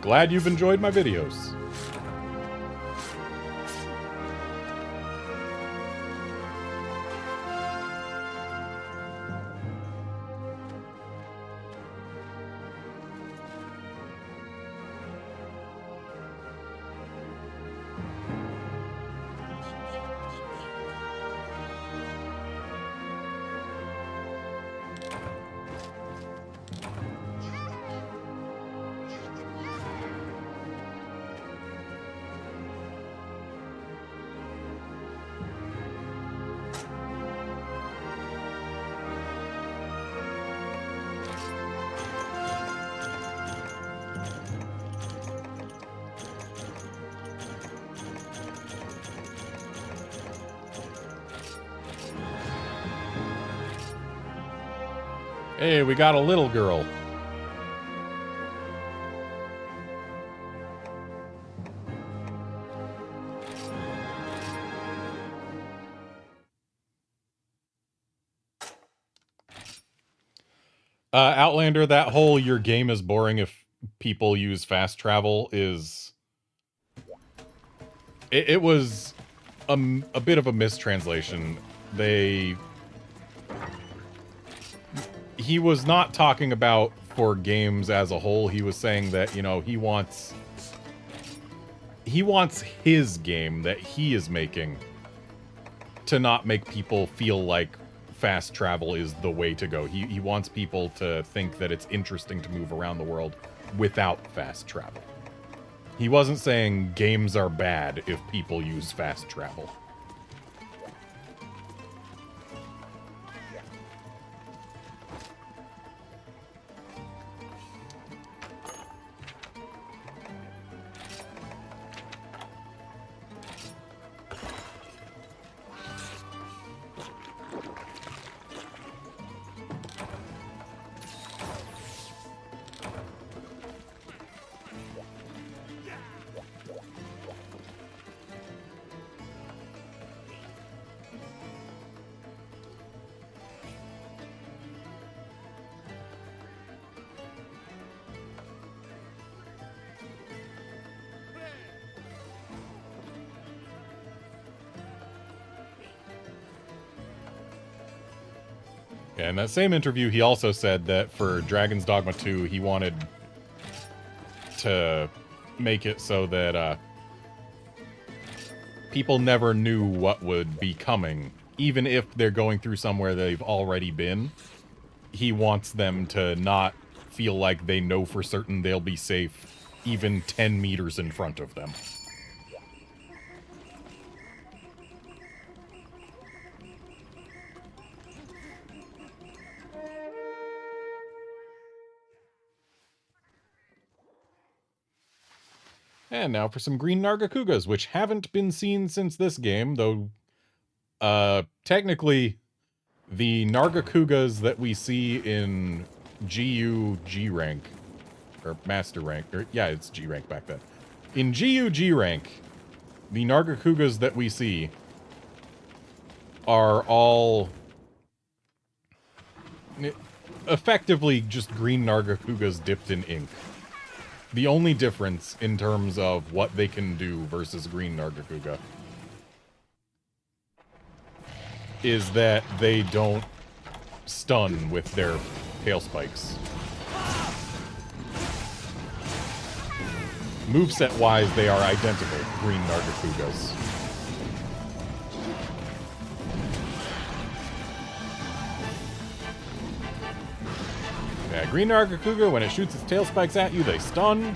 Glad you've enjoyed my videos. Hey, we got a little girl. Outlander, that whole your game is boring if people use fast travel is... It was a bit of a mistranslation. He was not talking about for games as a whole. He was saying that, you know, he wants his game that he is making to not make people feel like fast travel is the way to go. He wants people to think that it's interesting to move around the world without fast travel. He wasn't saying games are bad if people use fast travel. Yeah, in that same interview, he also said that for Dragon's Dogma 2, he wanted to make it so that people never knew what would be coming. Even if they're going through somewhere they've already been, he wants them to not feel like they know for certain they'll be safe even 10 meters in front of them. And now for some green Nargacugas, which haven't been seen since this game, though technically the Nargacugas that we see in GU G rank, or Master rank, or yeah, it's G rank back then. In GU G rank, the Nargacugas that we see are all effectively just green Nargacugas dipped in ink. The only difference in terms of what they can do versus green Nargacuga is that they don't stun with their tail spikes. Moveset-wise, they are identical, green Nargacugas. Yeah, green Nargacuga, when it shoots its tail spikes at you, they stun.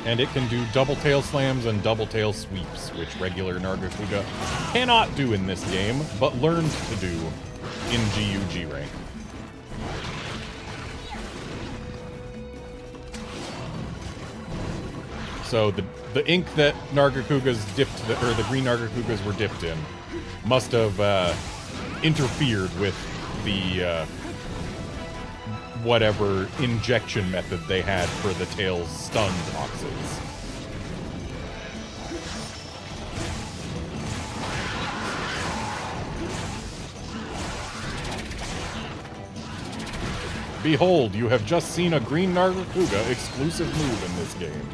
And it can do double tail slams and double tail sweeps, which regular Nargacuga cannot do in this game, but learned to do in GUG rank. So the ink that Nargacugas dipped, or the green Nargacugas were dipped in, must have interfered with the whatever injection method they had for the tail's stun boxes. Behold, you have just seen a green Nargacuga exclusive move in this game.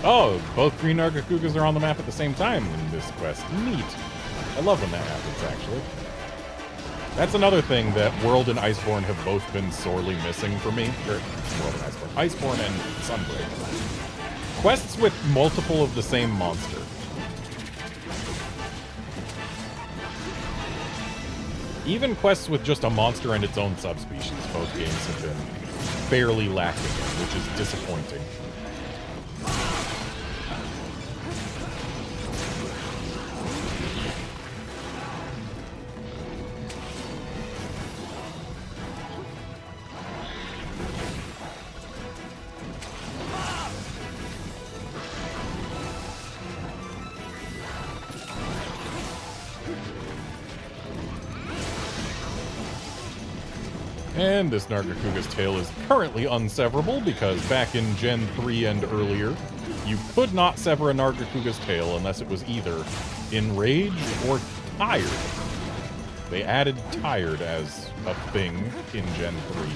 Oh, both green Nargacugas are on the map at the same time in this quest. Neat. I love when that happens, actually. That's another thing that World and Iceborne have both been sorely missing for me. Or, World and Iceborne and Sunbreak. Quests with multiple of the same monster. Even quests with just a monster and its own subspecies, both games have been fairly lacking in, which is disappointing. And this Nargacuga's tail is currently unseverable because back in Gen 3 and earlier, you could not sever a Nargacuga's tail unless it was either enraged or tired. They added tired as a thing in Gen 3.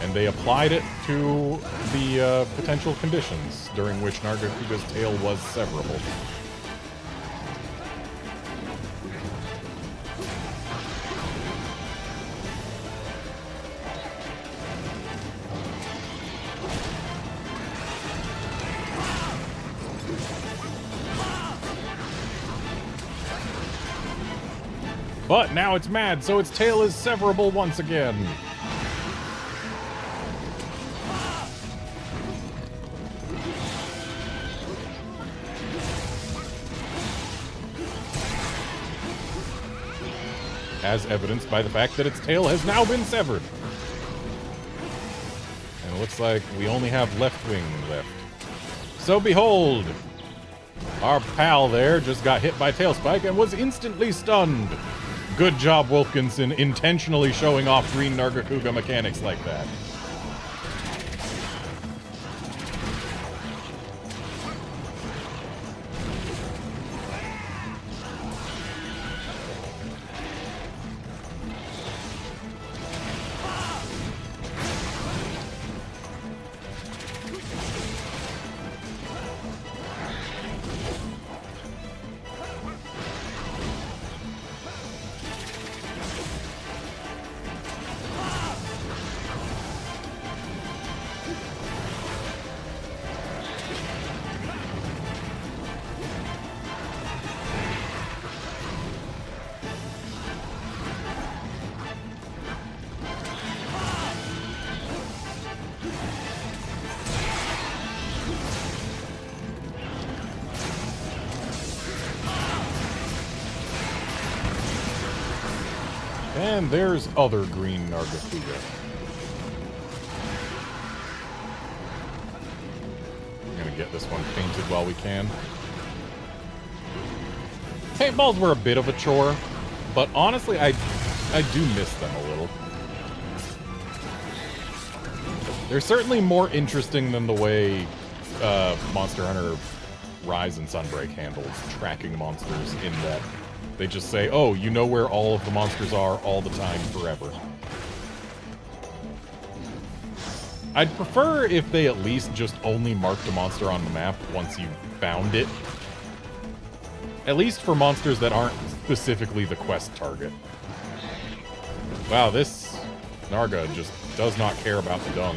And they applied it to the potential conditions during which Nargacuga's tail was severable. But now it's mad, so its tail is severable once again. As evidenced by the fact that its tail has now been severed. And it looks like we only have left wing left. So behold, our pal there just got hit by Tailspike and was instantly stunned. Good job, Wolfkinson, intentionally showing off green Nargacuga mechanics like that. And there's other green Nargacuga. I'm gonna get this one painted while we can. Paintballs were a bit of a chore, but honestly, I do miss them a little. They're certainly more interesting than the way Monster Hunter Rise and Sunbreak handles tracking monsters, in that they just say, oh, you know where all of the monsters are all the time, forever. I'd prefer if they at least just only marked a monster on the map once you found it. At least for monsters that aren't specifically the quest target. Wow, this Narga just does not care about the dung.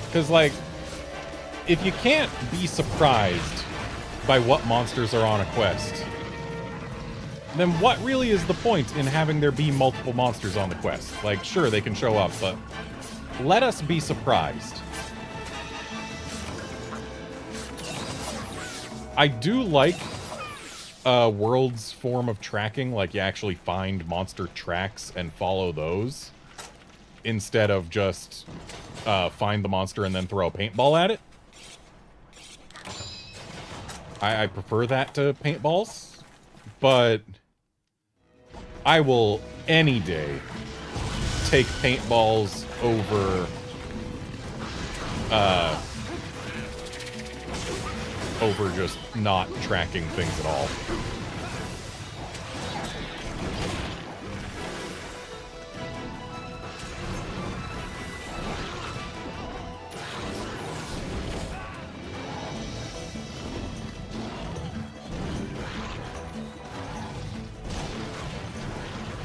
Because, like, if you can't be surprised by what monsters are on a quest, then what really is the point in having there be multiple monsters on the quest? Like, sure, they can show up, but let us be surprised. I do like World's form of tracking, like you actually find monster tracks and follow those, instead of just find the monster and then throw a paintball at it. I prefer that to paintballs, but I will any day take paintballs over just not tracking things at all.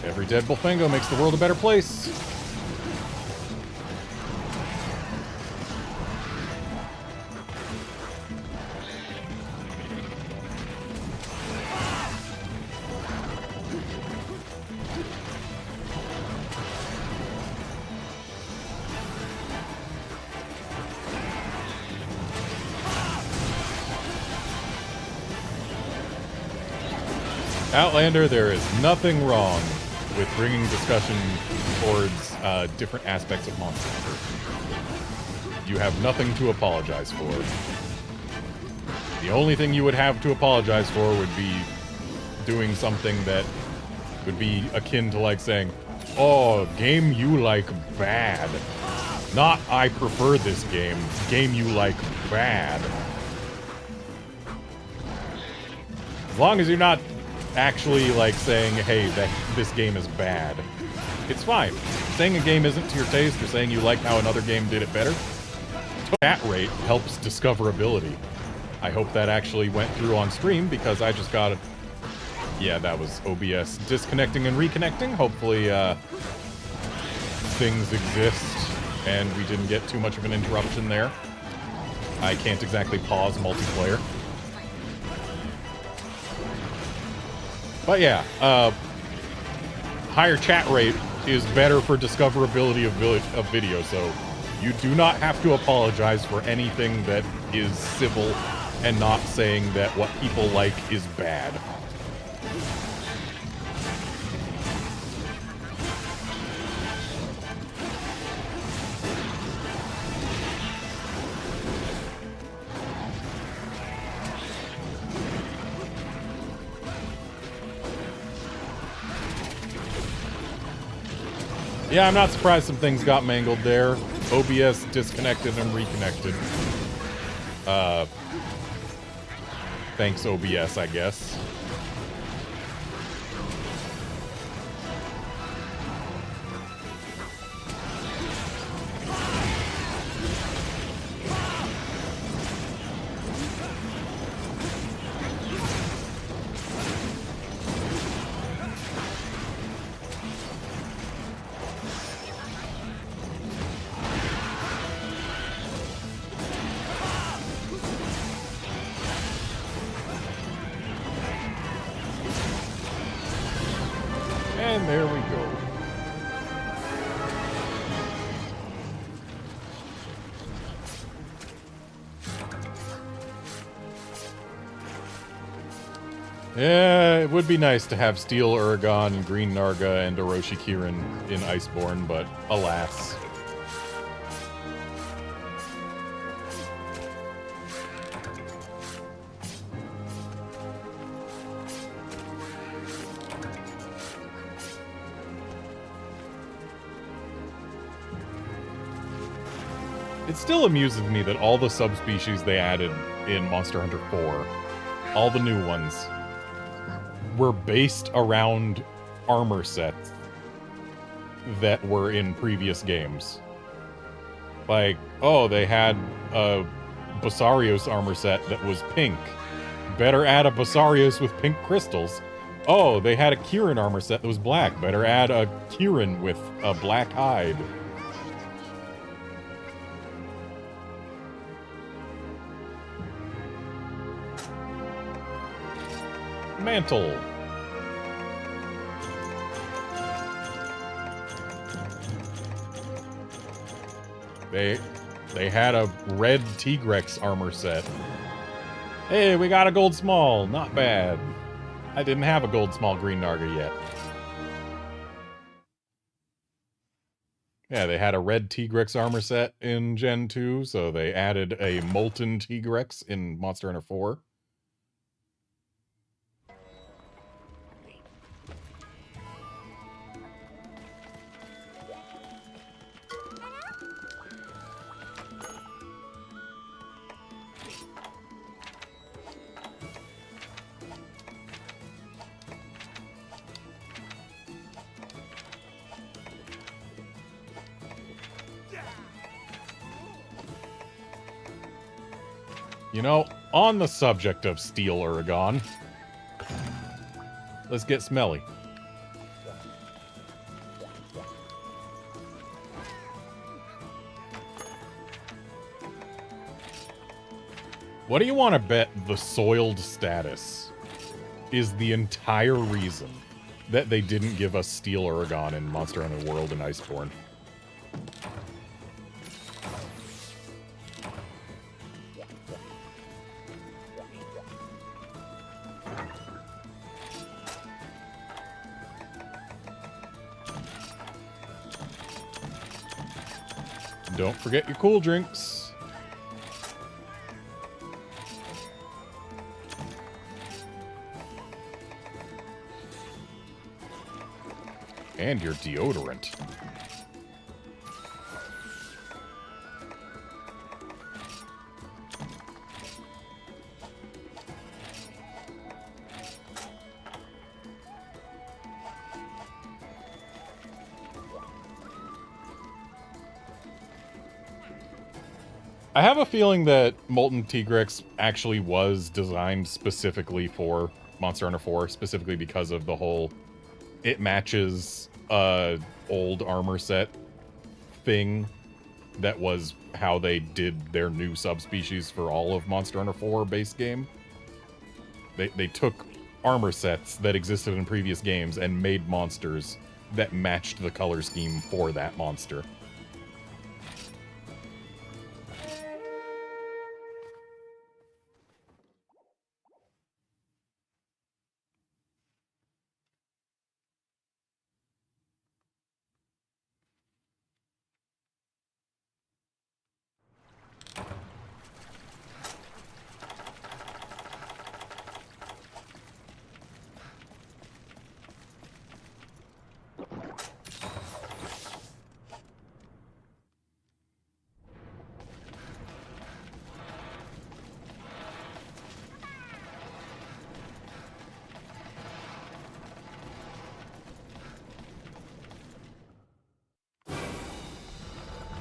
Every dead Bullfango makes the world a better place. Outlander, there is nothing wrong with bringing discussion towards different aspects of Monster Hunter. You have nothing to apologize for. The only thing you would have to apologize for would be doing something that would be akin to like saying, oh, game you like bad. Not I prefer this game you like bad. As long as you're not actually like saying, hey, this game is bad. It's fine. Saying a game isn't to your taste or saying you like how another game did it better. Chat rate helps discoverability. I hope that actually went through on stream because I just got it. Yeah, that was OBS disconnecting and reconnecting. Hopefully, things exist and we didn't get too much of an interruption there. I can't exactly pause multiplayer. But yeah, higher chat rate is better for discoverability of video, so you do not have to apologize for anything that is civil and not saying that what people like is bad. Yeah, I'm not surprised some things got mangled there. OBS disconnected and reconnected. Thanks, OBS, I guess. And there we go. Yeah, it would be nice to have Steel Uragan, Green Narga, and Orochi Kirin in Iceborne, but alas. It still amuses me that all the subspecies they added in Monster Hunter 4, all the new ones, were based around armor sets that were in previous games. Like, oh, they had a Basarios armor set that was pink. Better add a Basarios with pink crystals. Oh, they had a Kirin armor set that was black. Better add a Kirin with a black hide. Mantle. They had a red Tigrex armor set. Hey, we got a gold small. Not bad. I didn't have a gold small Green Narga yet. Yeah, they had a red Tigrex armor set in Gen 2, so they added a molten Tigrex in Monster Hunter 4. You know, on the subject of Steel Uragan, let's get smelly. What do you want to bet the soiled status is the entire reason that they didn't give us Steel Uragan in Monster Hunter World and Iceborne? Don't forget your cool drinks. And your deodorant. I have a feeling that Molten Tigrex actually was designed specifically for Monster Hunter 4, specifically because of the whole it matches old armor set thing. That was how they did their new subspecies for all of Monster Hunter 4 base game. They took armor sets that existed in previous games and made monsters that matched the color scheme for that monster.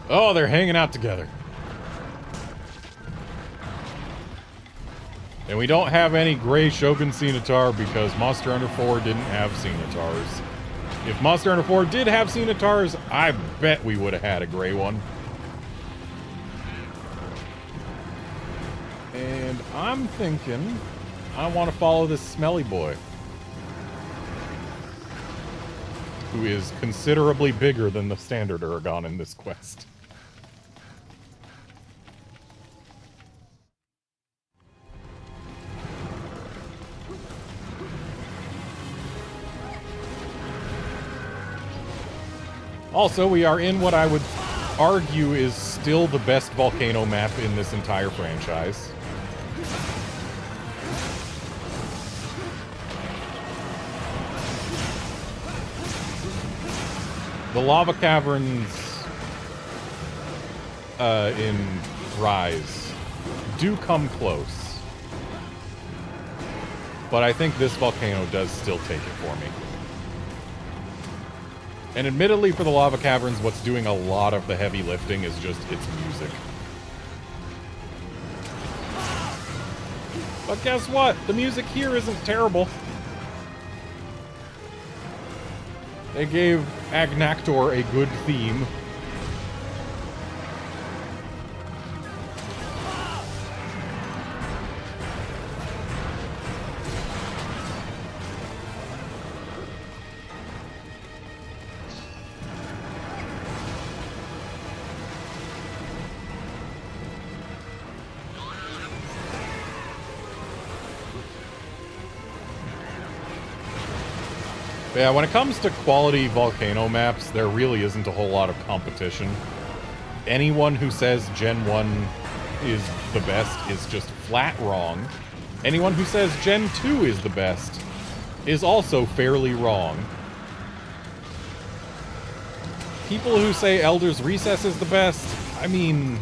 Oh, they're hanging out together. And we don't have any gray Shogun Scimitar because Monster Hunter 4 didn't have Scimitars. If Monster Hunter 4 did have Scimitars, I bet we would have had a gray one. And I'm thinking I want to follow this smelly boy, who is considerably bigger than the standard Uragon in this quest. Also, we are in what I would argue is still the best volcano map in this entire franchise. The lava caverns in Rise do come close, but I think this volcano does still take it for me. And admittedly, for the lava caverns, what's doing a lot of the heavy lifting is just its music. But guess what? The music here isn't terrible. They gave Agnactor a good theme. Yeah, when it comes to quality volcano maps, there really isn't a whole lot of competition. Anyone who says Gen 1 is the best is just flat wrong. Anyone who says Gen 2 is the best is also fairly wrong. People who say Elder's Recess is the best, I mean,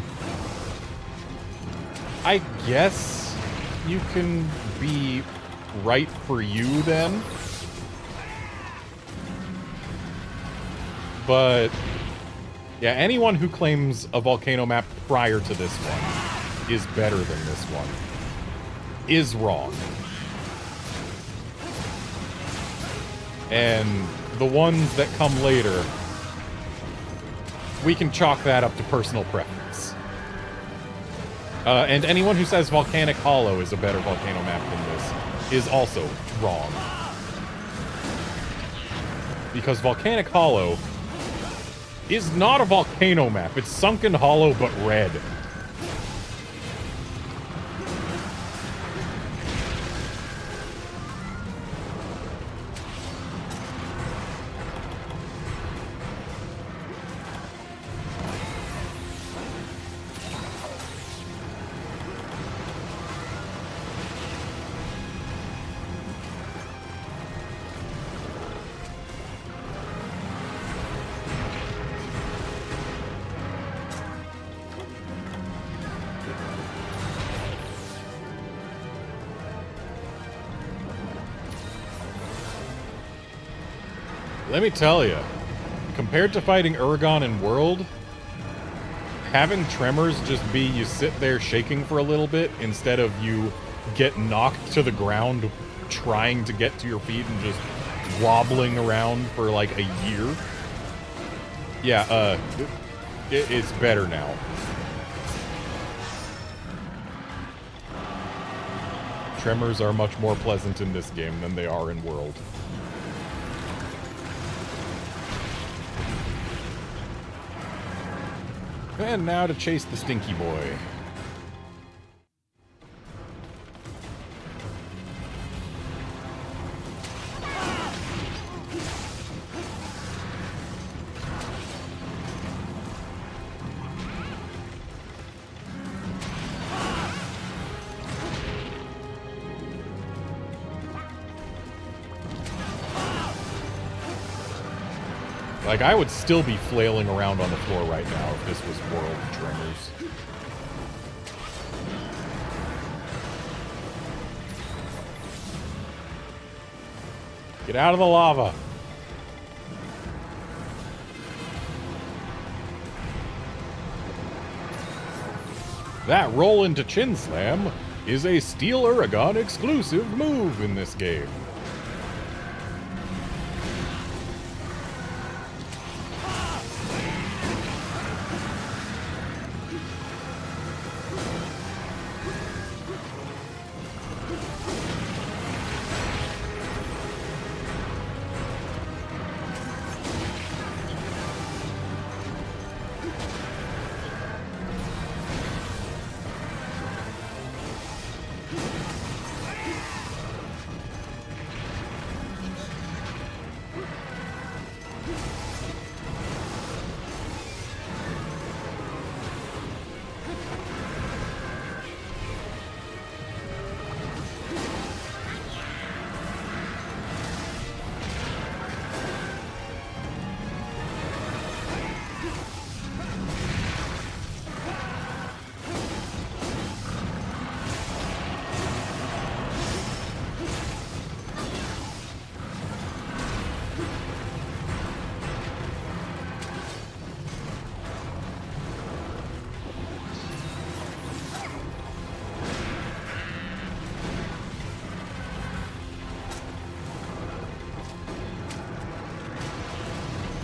I guess you can be right for you then. But, yeah, anyone who claims a volcano map prior to this one is better than this one is wrong. And the ones that come later, we can chalk that up to personal preference. And anyone who says Volcanic Hollow is a better volcano map than this is also wrong. Because Volcanic Hollow is not a volcano map. It's Sunken Hollow, but red. Let me tell you, compared to fighting Uragon in World, having tremors just be you sit there shaking for a little bit instead of you get knocked to the ground trying to get to your feet and just wobbling around for like a year. Yeah, it's better now. Tremors are much more pleasant in this game than they are in World. And now to chase the stinky boy. Like, I would still be flailing around on the floor right now if this was World Tremors. Get out of the lava! That roll into Chin Slam is a Steel Uragon exclusive move in this game.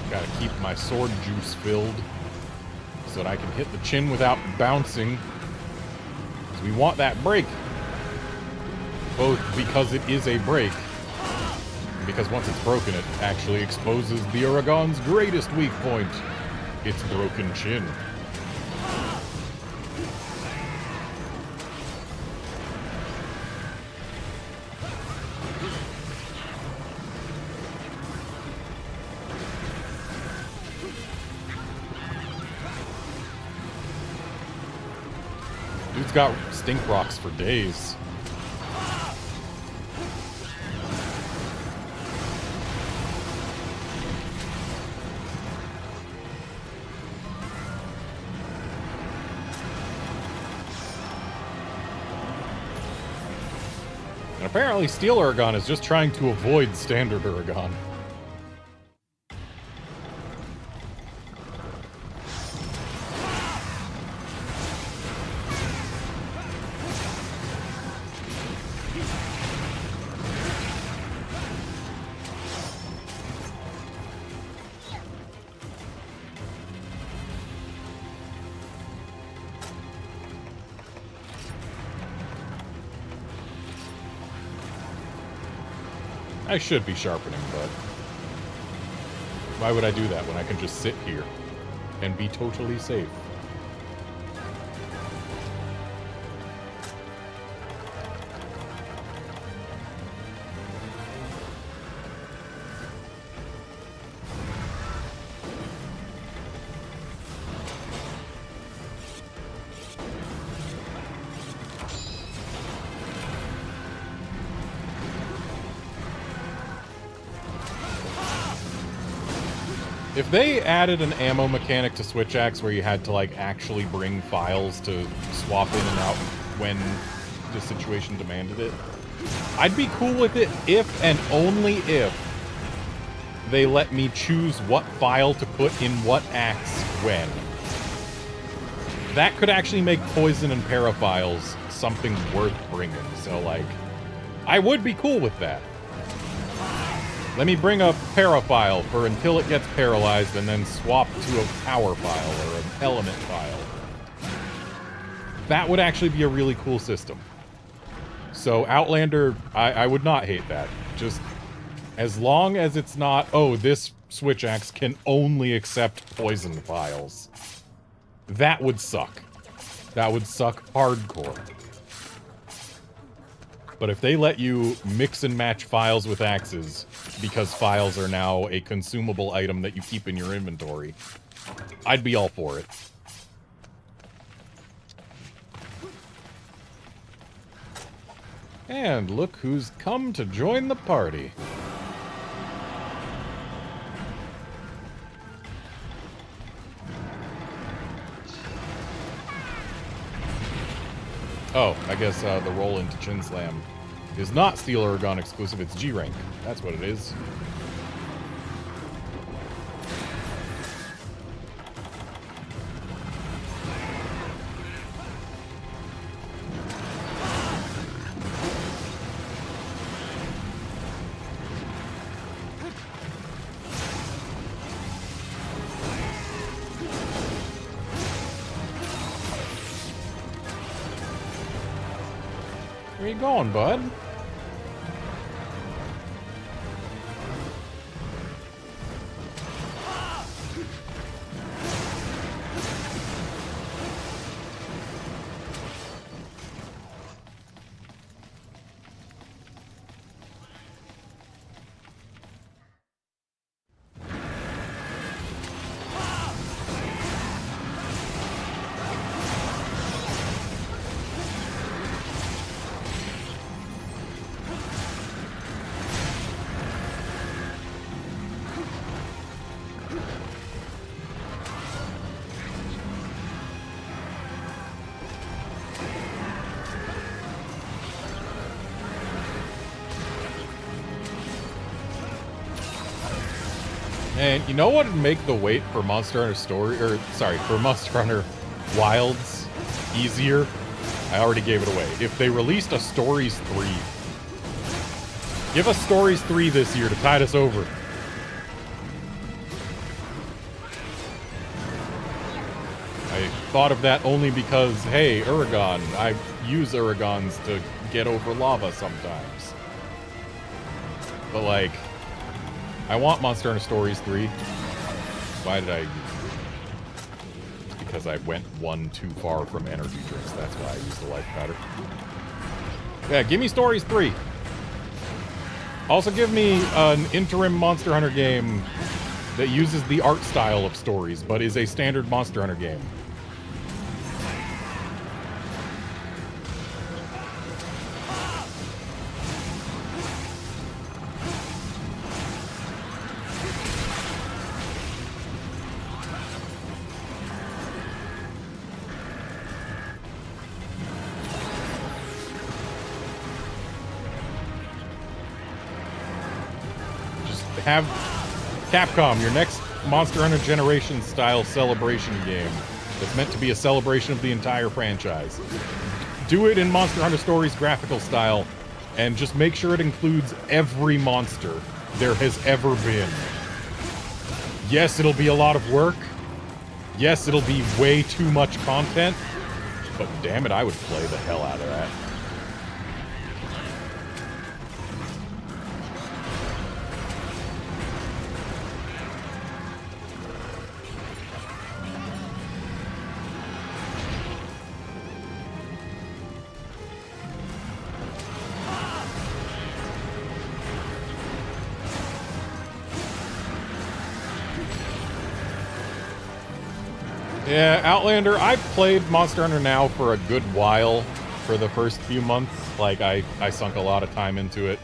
Gotta keep my sword juice filled so that I can hit the chin without bouncing. So we want that break. Both because it is a break, and because once it's broken, it actually exposes the Uragon's greatest weak point, its broken chin. Dude's got stink rocks for days. And apparently Steel Uragon is just trying to avoid Standard Uragon. I should be sharpening, but why would I do that when I can just sit here and be totally safe? If they added an ammo mechanic to Switch Axe where you had to, like, actually bring files to swap in and out when the situation demanded it, I'd be cool with it if and only if they let me choose what file to put in what axe when. That could actually make poison and paraphiles something worth bringing. So, like, I would be cool with that. Let me bring a paraphile for until it gets paralyzed and then swap to a power file or an element file. That would actually be a really cool system. So Outlander, I would not hate that. Just as long as it's not, oh, this switch axe can only accept poison files. That would suck. That would suck hardcore. But if they let you mix and match files with axes, because files are now a consumable item that you keep in your inventory, I'd be all for it. And look who's come to join the party. Oh, I guess the roll into Chin Slam is not Steel Aragon exclusive, it's G rank. That's what it is. Where you going, bud? And you know what would make the wait for Monster Hunter for Monster Hunter Wilds easier? I already gave it away. If they released a Stories 3. Give us Stories 3 this year to tide us over. I thought of that only because, hey, Uragon. I use Uragons to get over lava sometimes. But, like, I want Monster Hunter Stories 3. Why did I use it? Because I went one too far from energy drinks. That's why I used the life powder. Yeah, give me Stories 3. Also give me an interim Monster Hunter game that uses the art style of Stories, but is a standard Monster Hunter game. Have Capcom, your next Monster Hunter Generation style celebration game that's meant to be a celebration of the entire franchise. Do it in Monster Hunter Stories graphical style, and just make sure it includes every monster there has ever been. Yes, it'll be a lot of work. Yes, it'll be way too much content, but damn it, I would play the hell out of that. Yeah, Outlander, I've played Monster Hunter now for a good while. For the first few months, like, I sunk a lot of time into it.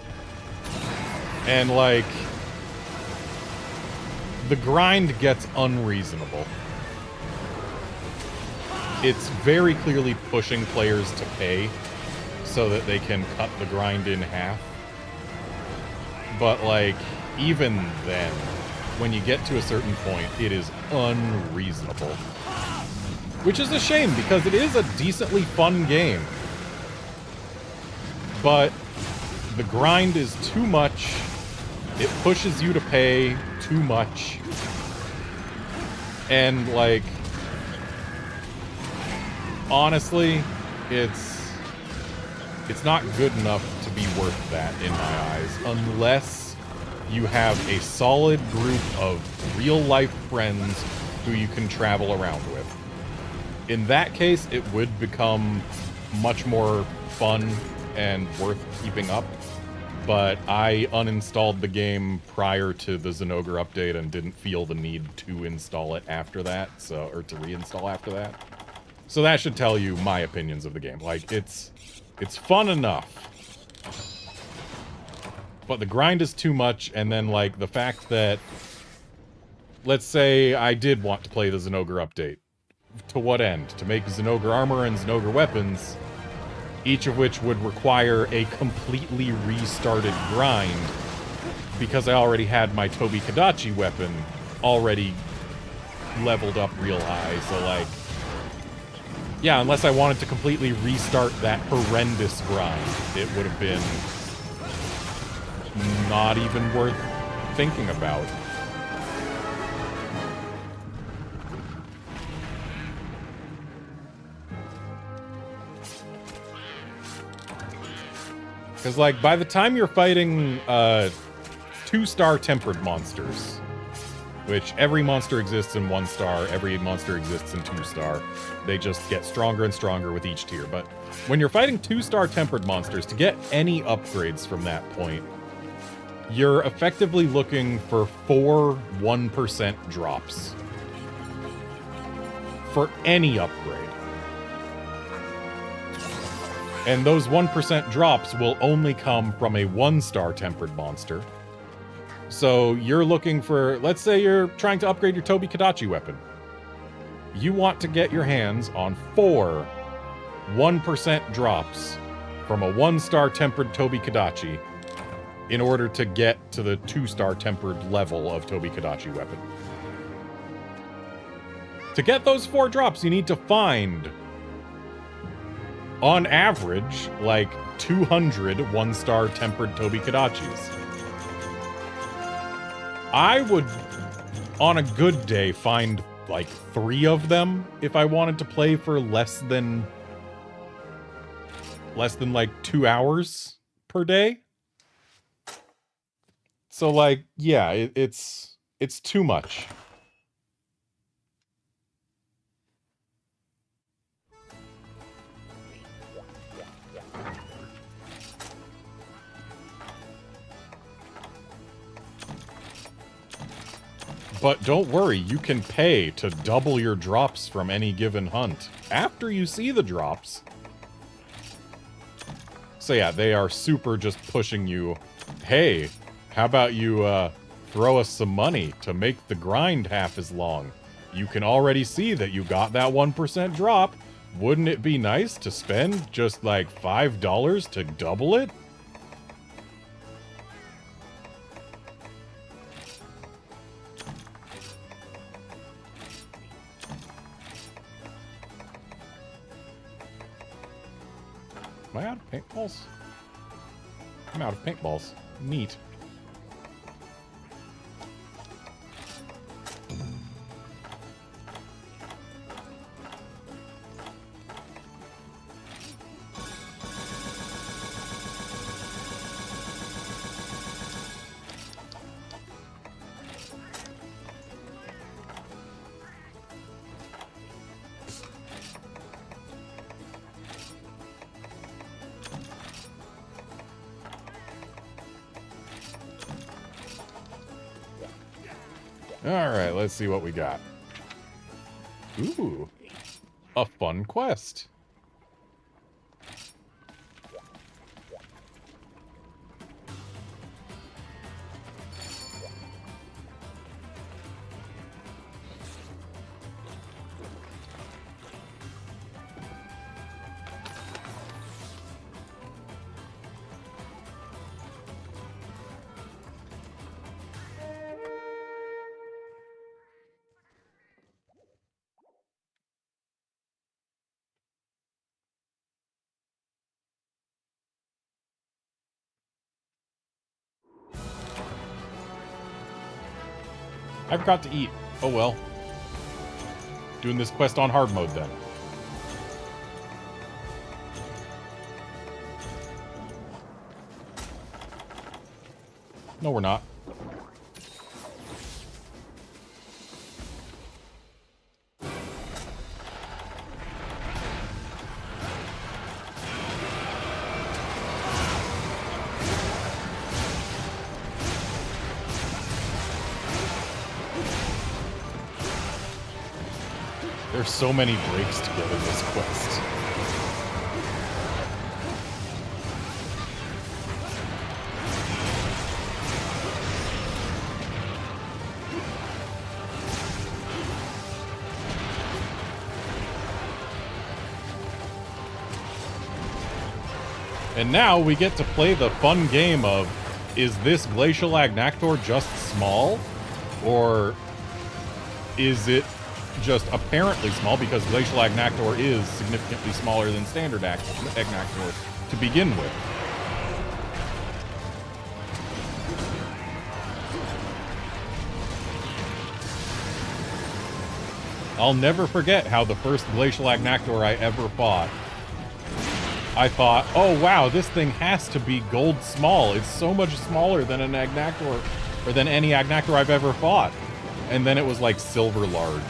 And, like, the grind gets unreasonable. It's very clearly pushing players to pay so that they can cut the grind in half. But, like, even then, when you get to a certain point, it is unreasonable. Which is a shame, because it is a decently fun game. But the grind is too much. It pushes you to pay too much. And, like, honestly, it's not good enough to be worth that in my eyes, unless you have a solid group of real-life friends who you can travel around with. In that case, it would become much more fun and worth keeping up, but I uninstalled the game prior to the Zenogre update and didn't feel the need to install it after that, or to reinstall after that. So that should tell you my opinions of the game. Like, it's fun enough, but the grind is too much, and then, like, the fact that, let's say I did want to play the Zenogre update. To what end? To make Zenogre armor and Zenogre weapons, each of which would require a completely restarted grind, because I already had my Tobi Kadachi weapon already leveled up real high, so, like, yeah, unless I wanted to completely restart that horrendous grind, it would have been not even worth thinking about. Because, like, by the time you're fighting 2-star tempered monsters, which every monster exists in 1-star, every monster exists in 2-star. They just get stronger and stronger with each tier. But when you're fighting 2-star tempered monsters, to get any upgrades from that point, you're effectively looking for 4 1% drops. For any upgrade. And those 1% drops will only come from a 1-star tempered monster. So you're looking for, let's say you're trying to upgrade your Tobi Kadachi weapon. You want to get your hands on 4 1% drops from a 1-star tempered Tobi Kadachi in order to get to the 2-star tempered level of Tobi Kadachi weapon. To get those 4 drops, you need to find, on average, like 200 1-star tempered Tobi Kadachis. I would, on a good day, find like 3 of them if I wanted to play for less than like 2 hours per day. So, like, yeah, it's too much. But don't worry, you can pay to double your drops from any given hunt after you see the drops. So yeah, they are super just pushing you, hey, how about you throw us some money to make the grind half as long? You can already see that you got that 1% drop. Wouldn't it be nice to spend just like $5 to double it? Am I out of paintballs? I'm out of paintballs. Neat. Alright, let's see what we got. Ooh, a fun quest. I forgot to eat. Oh well. Doing this quest on hard mode then. No, we're not. There's so many breaks to get in this quest. And now we get to play the fun game of, is this Glacial Agnactor just small? Or is it just apparently small because Glacial Agnactor is significantly smaller than standard Agnactor to begin with? I'll never forget how the first Glacial Agnactor I ever fought, I thought, oh wow, this thing has to be gold small. It's so much smaller than an Agnactor, or than any Agnactor I've ever fought. And then it was like silver large.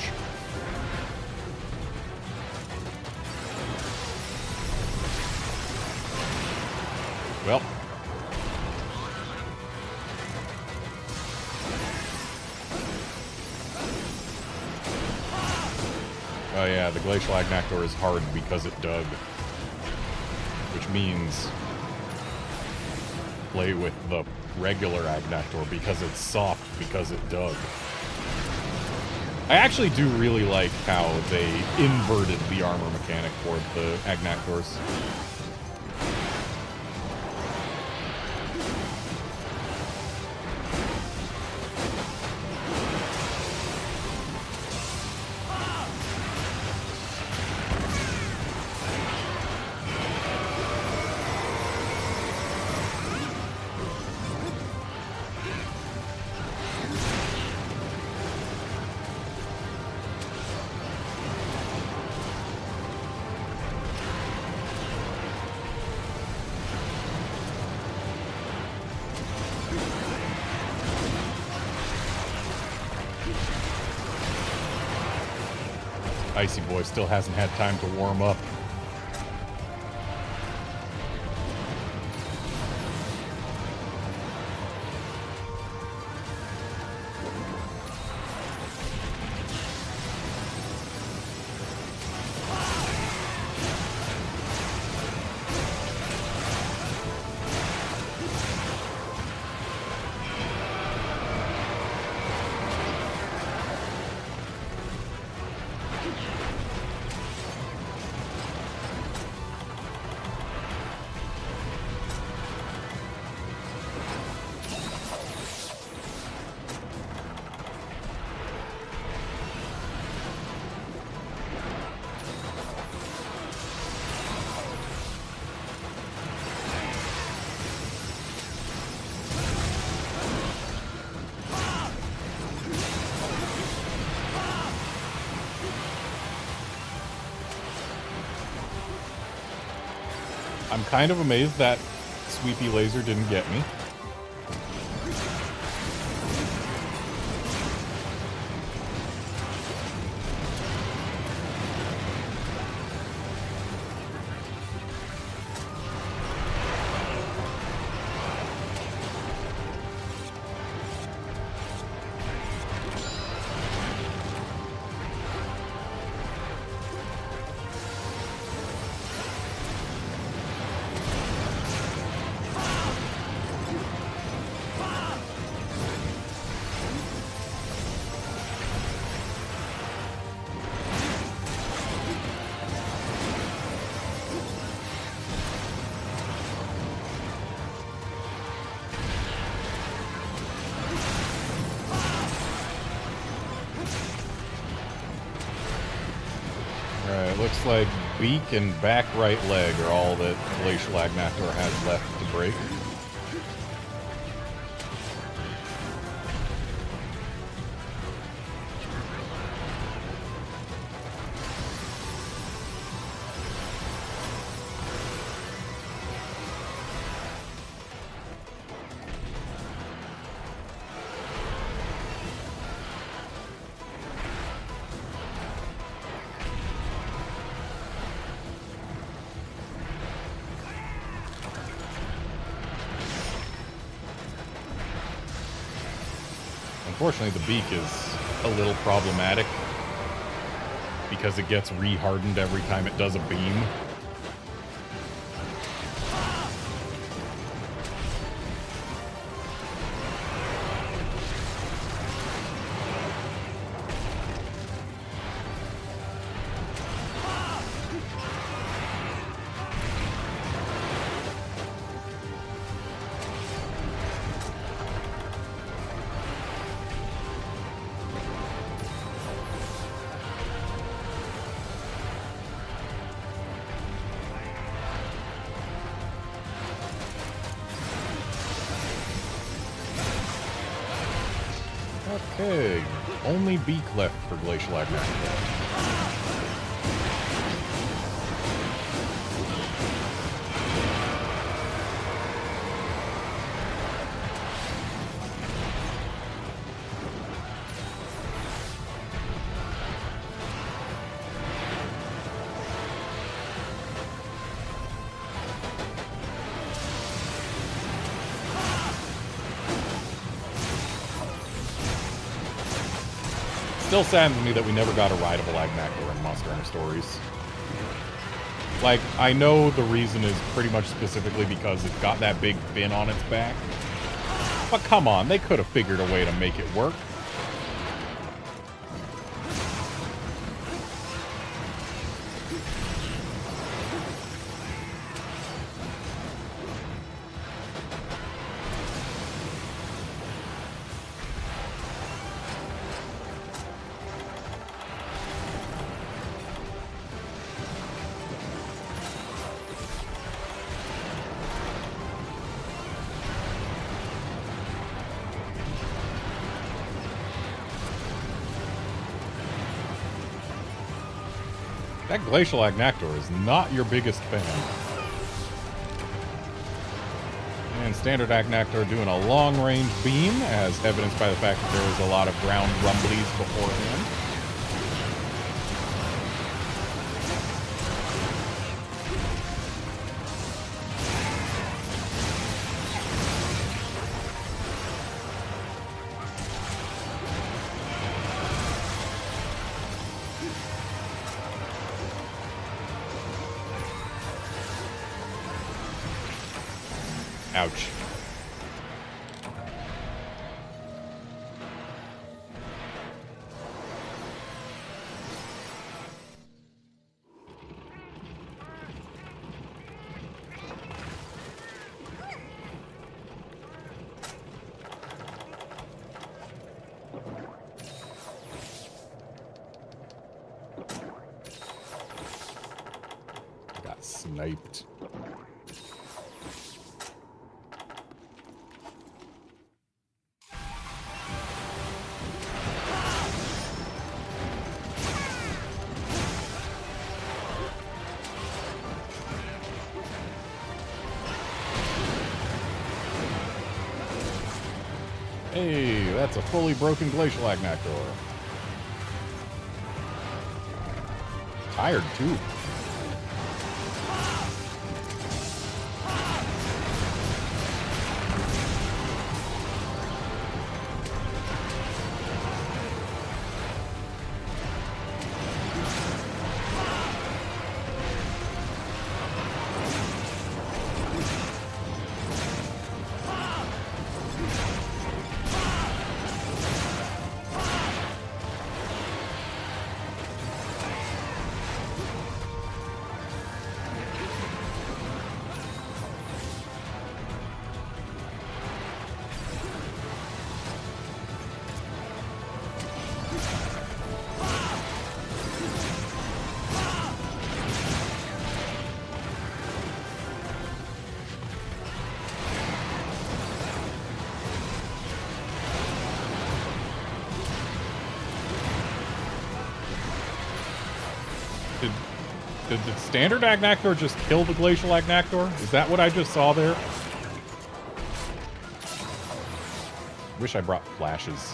Well. Oh yeah, the Glacial Agnactor is hard because it dug. Which means play with the regular Agnactor because it's soft because it dug. I actually do really like how they inverted the armor mechanic for the Agnactors. Icy Boy still hasn't had time to warm up. I'm kind of amazed that Sweepy Laser didn't get me. Looks like beak and back right leg are all that Glacial Agnactor has left to break. Unfortunately, the beak is a little problematic because it gets re-hardened every time it does a beam. Okay, only beak left for Glacial Agnac. Still saddens me that we never got a rideable Agnactor in Monster Hunter Stories. Like, I know the reason is pretty much specifically because it's got that big fin on its back. But come on, they could have figured a way to make it work. That Glacial Agnactor is not your biggest fan. And Standard Agnactor doing a long-range beam, as evidenced by the fact that there was a lot of ground rumblies beforehand. Ouch. Got sniped. Hey, that's a fully broken Glacial Agnactor. Tired, too. Did the Standard Agnactor just kill the Glacial Agnactor? Is that what I just saw there? Wish I brought flashes.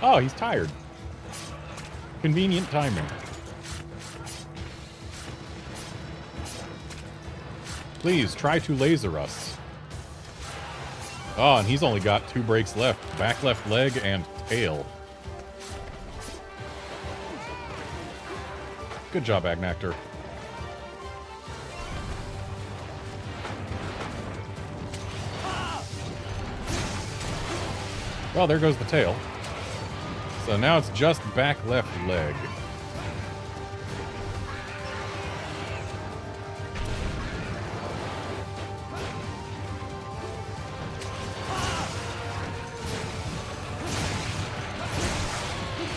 Oh, he's tired. Convenient timing. Please, try to laser us. Oh, and he's only got 2 breaks left. Back left leg and tail. Good job, Agnactor. Well, there goes the tail. So now it's just back left leg.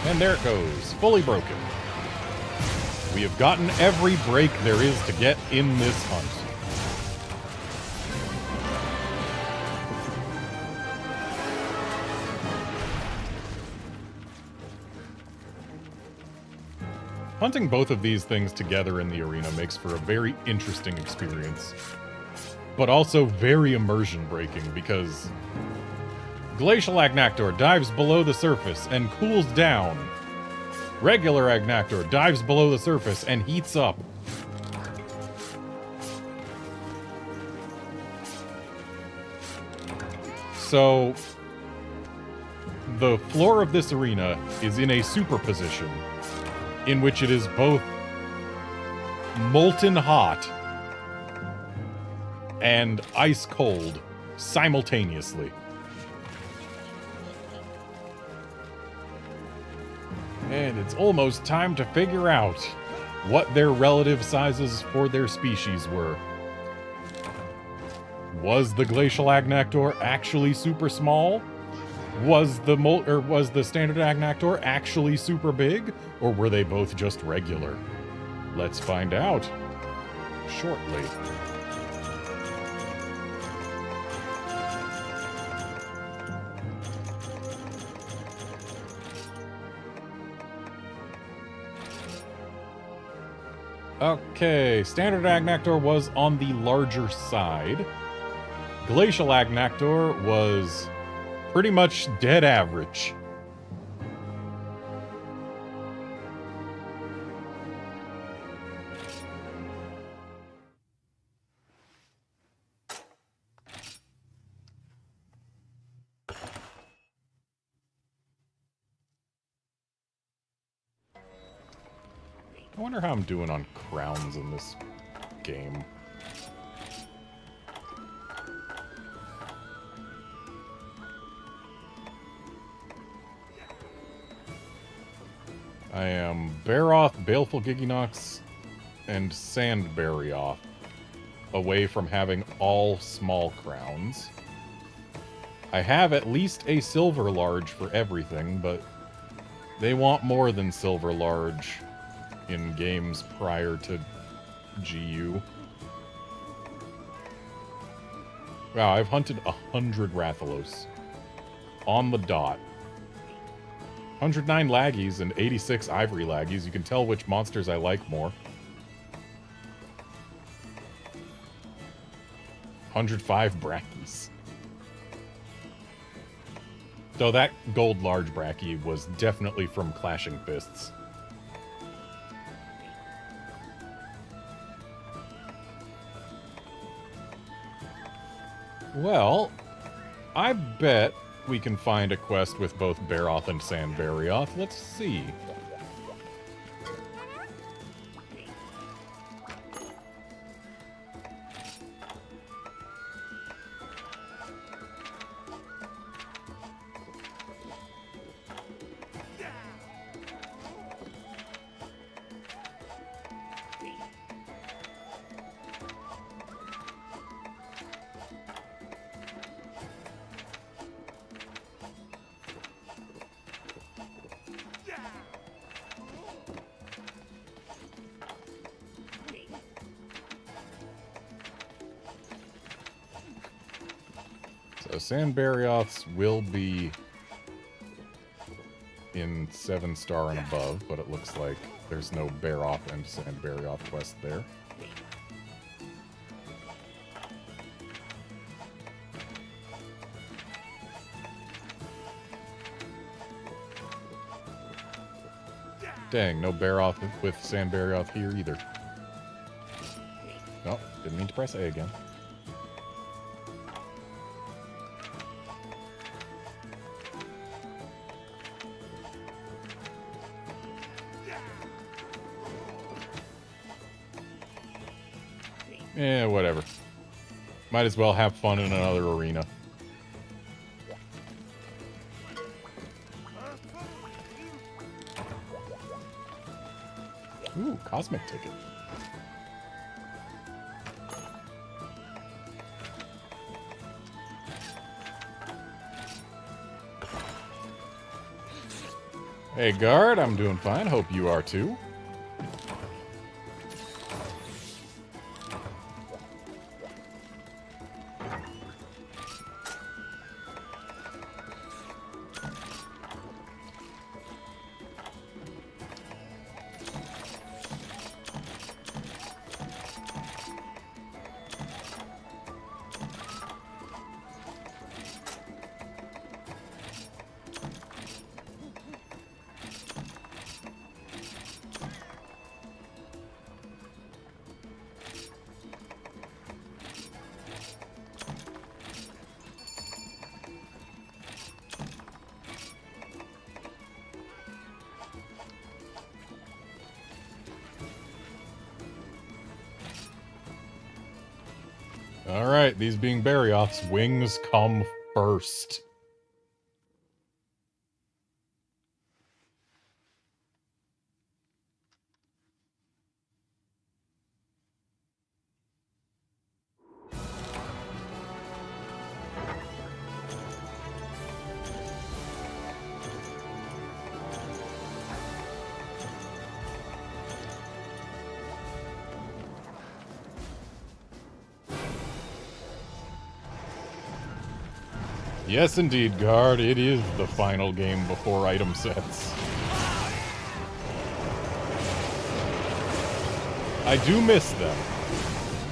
And there it goes, fully broken. We have gotten every break there is to get in this hunt. Hunting both of these things together in the arena makes for a very interesting experience, but also very immersion-breaking because Glacial Agnactor dives below the surface and cools down. Regular Agnactor dives below the surface and heats up. So, the floor of this arena is in a superposition in which it is both molten hot and ice cold simultaneously. And it's almost time to figure out what their relative sizes for their species were. Was the Glacial Agnactor actually super small? Was the standard Agnactor actually super big? Or were they both just regular? Let's find out shortly. Okay, standard Agnactor was on the larger side. Glacial Agnactor was pretty much dead average. I wonder how I'm doing on crowns in this game. I am Baroth, Baleful Giginox, and Sandbarioth away from having all small crowns. I have at least a Silver Large for everything, but they want more than Silver Large in games prior to GU. Wow, I've hunted 100 Rathalos. On the dot. 109 Laggies and 86 Ivory Laggies. You can tell which monsters I like more. 105 Brackies. Though that gold large Brackie was definitely from Clashing Fists. Well, I bet we can find a quest with both Baroth and Sandbarioth. Let's see. So Sandbarioths will be in 7-star and above, but it looks like there's no Baroth and Sandbarioth quest there. Dang, no Baroth with Sandbarioth here either. Nope, didn't mean to press A again. Whatever. Might as well have fun in another arena. Ooh, cosmic ticket. Hey, guard, I'm doing fine. Hope you are too. Alright, these being Barioth's, wings come first. Yes, indeed, guard. It is the final game before item sets. I do miss them.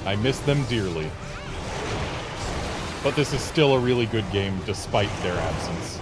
I miss them dearly. But this is still a really good game despite their absence.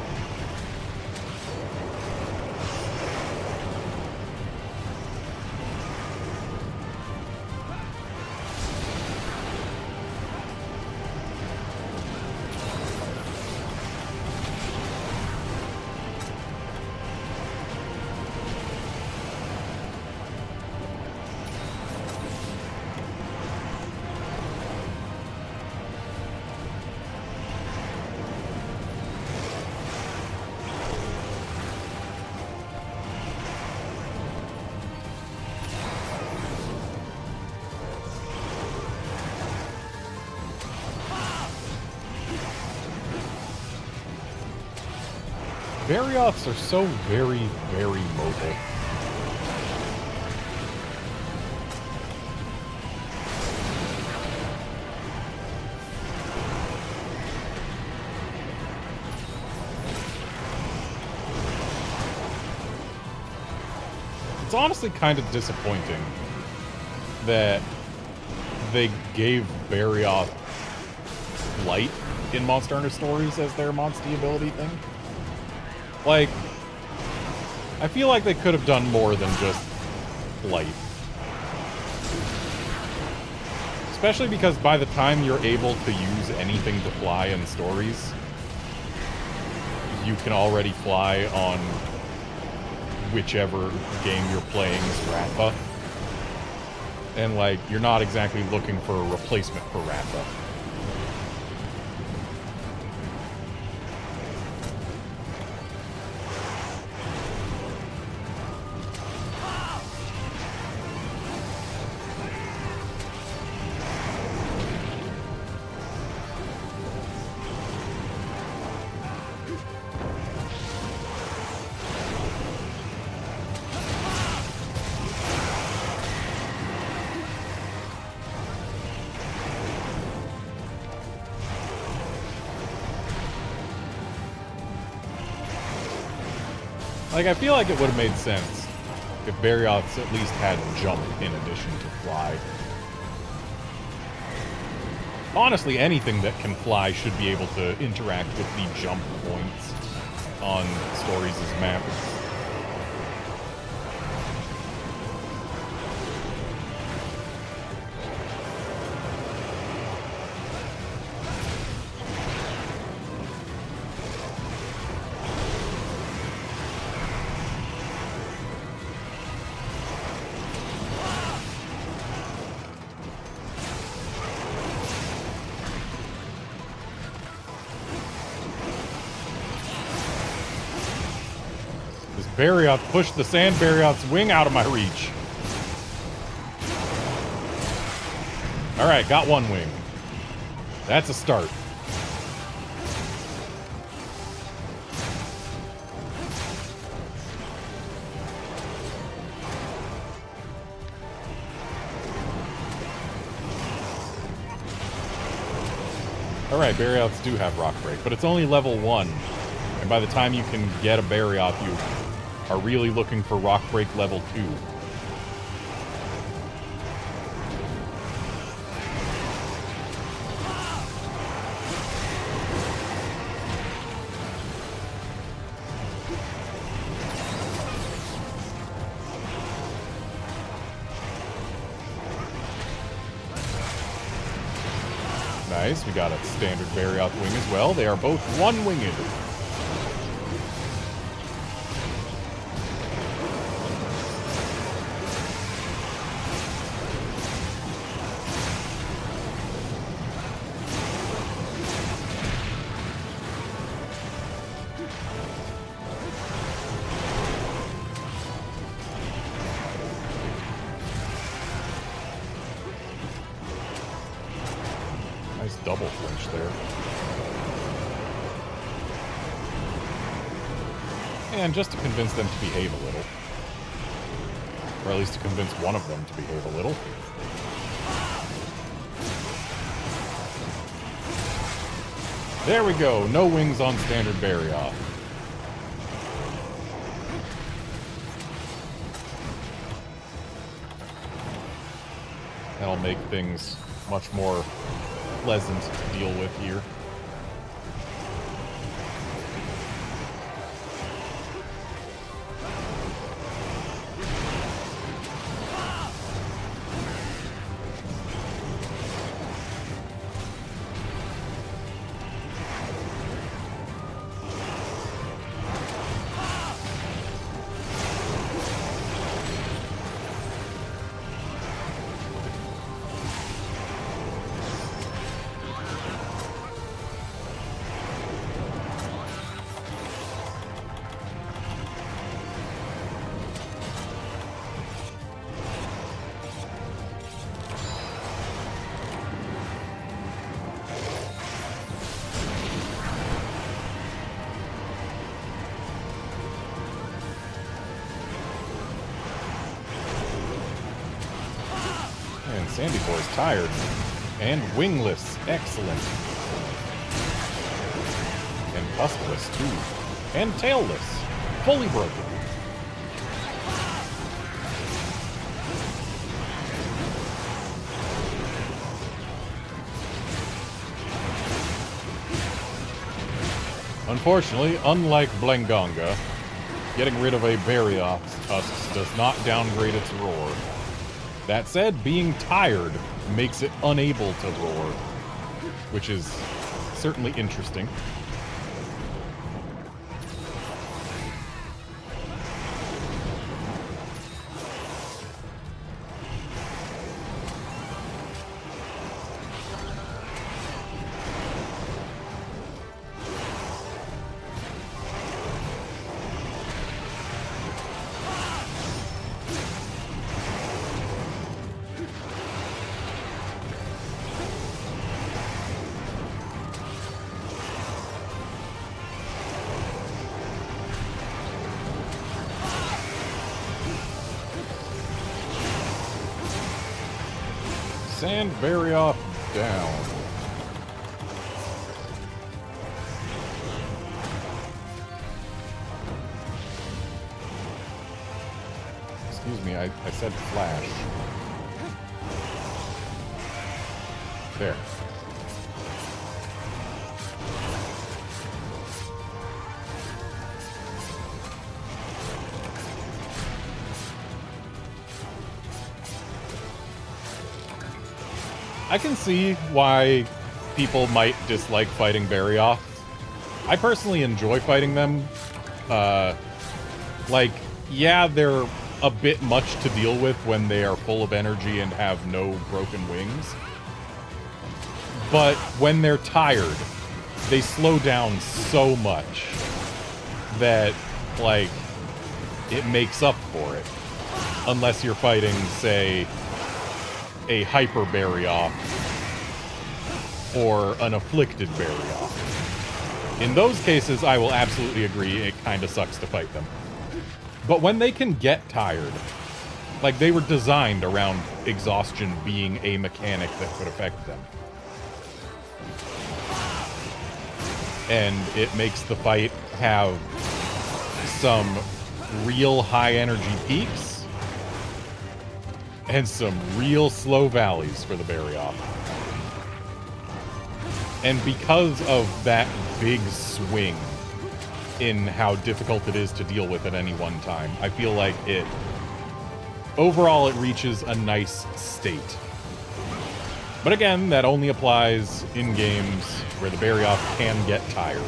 Barioths are so very, very mobile. It's honestly kind of disappointing that they gave Barioth Light in Monster Hunter Stories as their Monstie ability thing. Like, I feel like they could have done more than just Light. Especially because by the time you're able to use anything to fly in stories, you can already fly on whichever game you're playing's Ratha. And, like, you're not exactly looking for a replacement for Ratha. Like, I feel like it would have made sense if Barioths at least had jump in addition to fly. Honestly, anything that can fly should be able to interact with the jump points on Stories' map. This Barioth pushed the Sand Barioth's wing out of my reach. Alright, got one wing. That's a start. Alright, Barioths do have Rock Break, but it's only level 1. And by the time you can get a Barioth, you are really looking for Rock Break level 2. Nice, we got a standard Barioth wing as well. They are both one-winged. Nice double flinch there. And just to convince them to behave a little. Or at least to convince one of them to behave a little. There we go, no wings on standard Barioth. That'll make things much more pleasant to deal with here. Sandy Boy's tired. And wingless. Excellent. And tuskless, too. And tailless. Fully broken. Unfortunately, unlike Blangonga, getting rid of a Barioth's tusks does not downgrade its roar. That said, being tired makes it unable to roar, which is certainly interesting. Sand Barioth down. Excuse me, I said flash. There. I can see why people might dislike fighting Barioths. I personally enjoy fighting them. Yeah, they're a bit much to deal with when they are full of energy and have no broken wings. But when they're tired, they slow down so much that, like, it makes up for it. Unless you're fighting, say, a Hyper Barioth or an Afflicted Barioth. In those cases, I will absolutely agree it kind of sucks to fight them. But when they can get tired, like they were designed around exhaustion being a mechanic that could affect them. And it makes the fight have some real high energy peaks and some real slow valleys for the Barioth. And because of that big swing in how difficult it is to deal with at any one time, I feel like overall it reaches a nice state. But again, that only applies in games where the Barioth can get tired.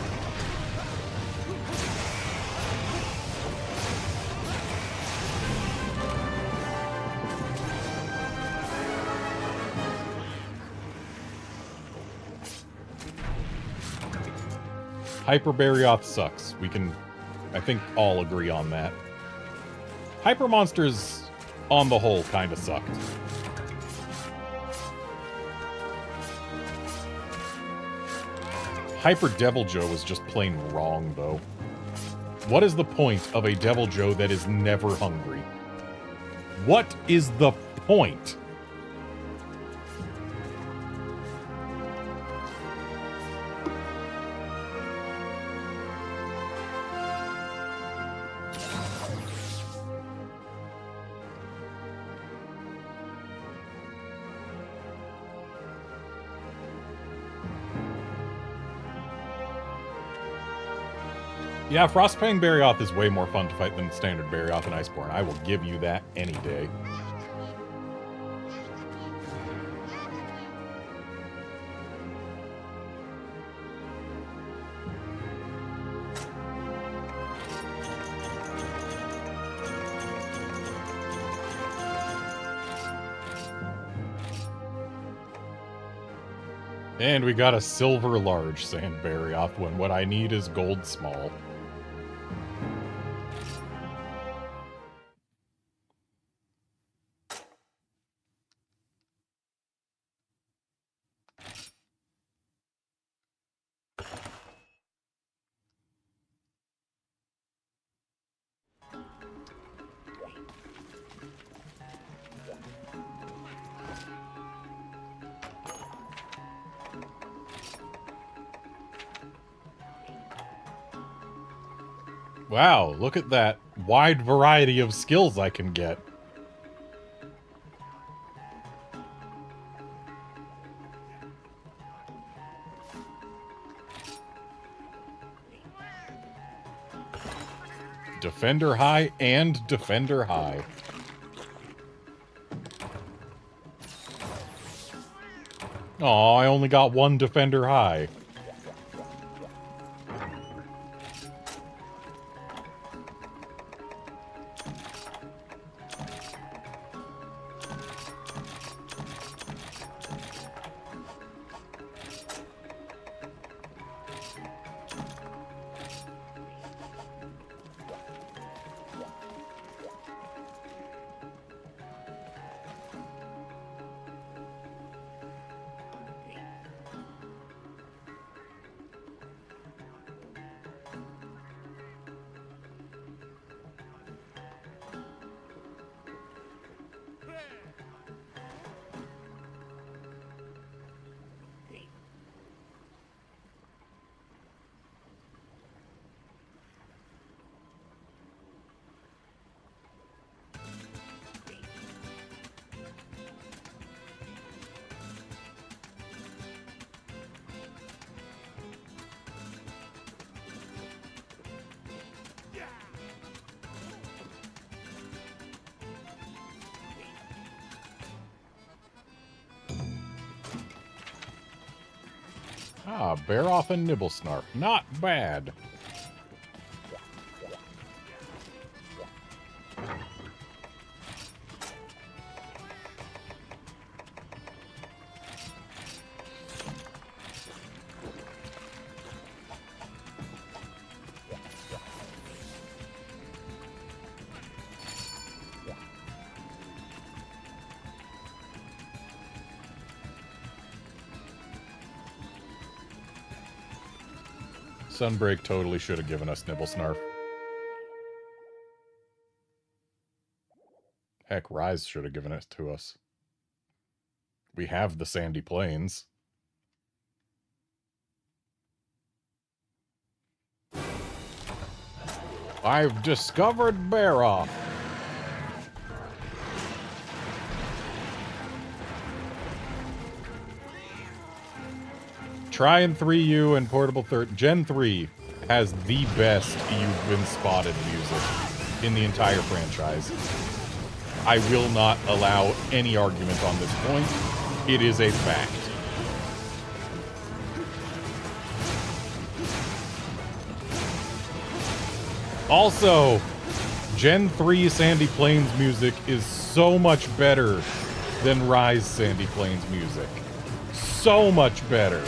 Hyper Barioth sucks. We can, I think, all agree on that. Hyper monsters, on the whole, kind of sucked. Hyper Devil Joe was just plain wrong, though. What is the point of a Devil Joe that is never hungry? What is the point? Yeah, Frostfang Barioth is way more fun to fight than standard Barioth and Iceborne. I will give you that any day. And we got a silver large Sand Barioth when what I need is gold small. Wow, look at that wide variety of skills I can get. Defender High and Defender High. Aw, I only got one Defender High. Ah, Barioth and Nibblesnarf. Not bad. Sunbreak totally should have given us Nibble Snarf. Heck, Rise should have given it to us. We have the Sandy Plains. I've discovered Barroth. Try and 3U and Portable Gen 3 has the best You've Been Spotted music in the entire franchise. I will not allow any argument on this point. It is a fact. Also, Gen 3 Sandy Plains music is so much better than Rise Sandy Plains music. So much better.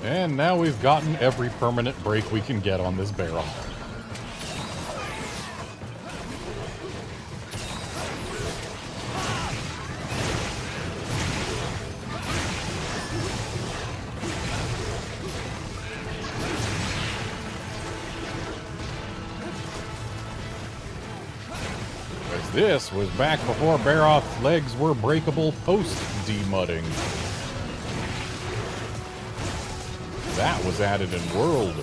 And now we've gotten every permanent break we can get on this barrel. As this was back before Barroth's legs were breakable post-demudding. That was added in World.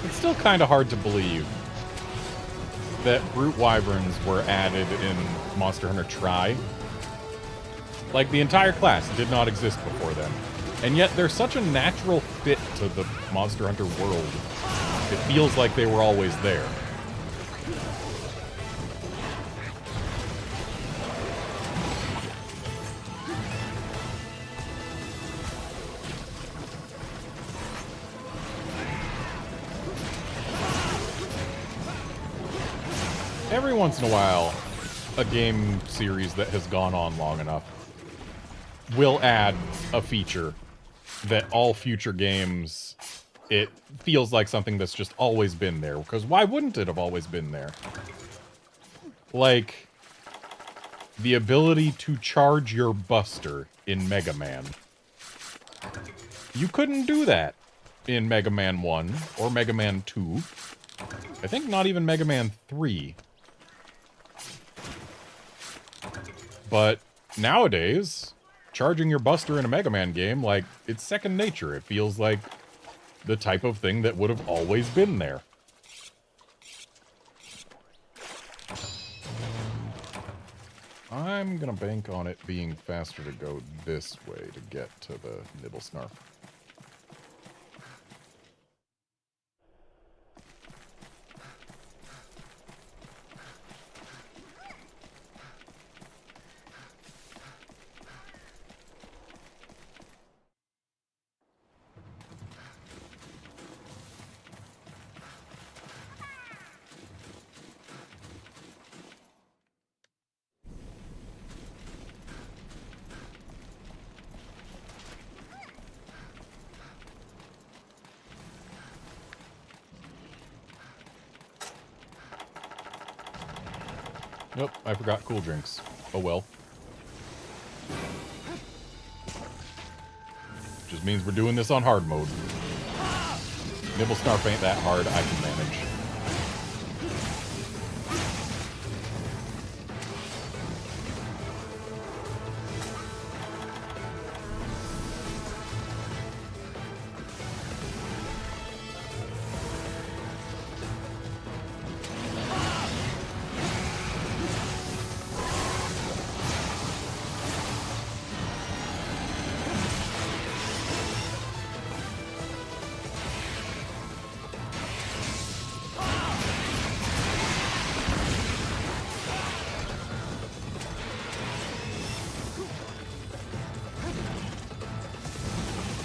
It's still kind of hard to believe that Brute Wyverns were added in Monster Hunter Tri. Like, the entire class did not exist before then. And yet, they're such a natural fit to the Monster Hunter world. It feels like they were always there. Every once in a while, a game series that has gone on long enough will add a feature that all future games, it feels like something that's just always been there. Because why wouldn't it have always been there? Like, the ability to charge your Buster in Mega Man. You couldn't do that in Mega Man 1 or Mega Man 2. I think not even Mega Man 3. But nowadays, charging your Buster in a Mega Man game, like, it's second nature. It feels like the type of thing that would have always been there. I'm gonna bank on it being faster to go this way to get to the Nibble Snarf. Nope, I forgot cool drinks. Oh well. Just means we're doing this on hard mode. Nibblesnarf ain't that hard, I can manage.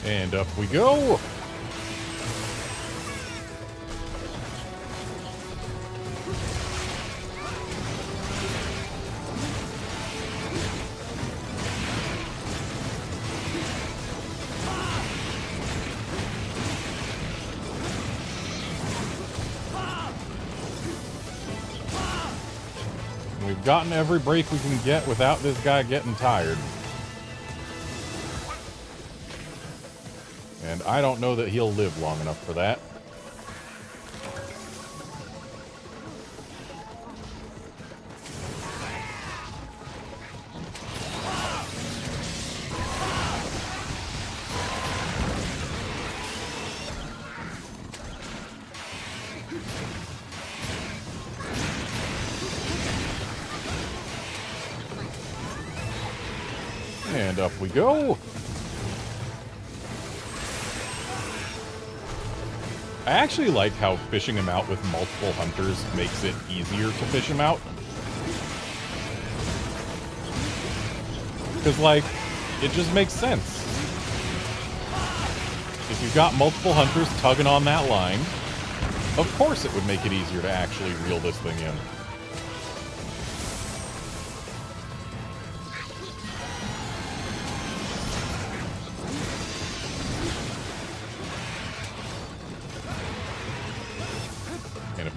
And up we go! We've gotten every break we can get without this guy getting tired. And I don't know that he'll live long enough for that. And up we go! I actually like how fishing him out with multiple hunters makes it easier to fish him out. Because, like, it just makes sense. If you've got multiple hunters tugging on that line, of course it would make it easier to actually reel this thing in.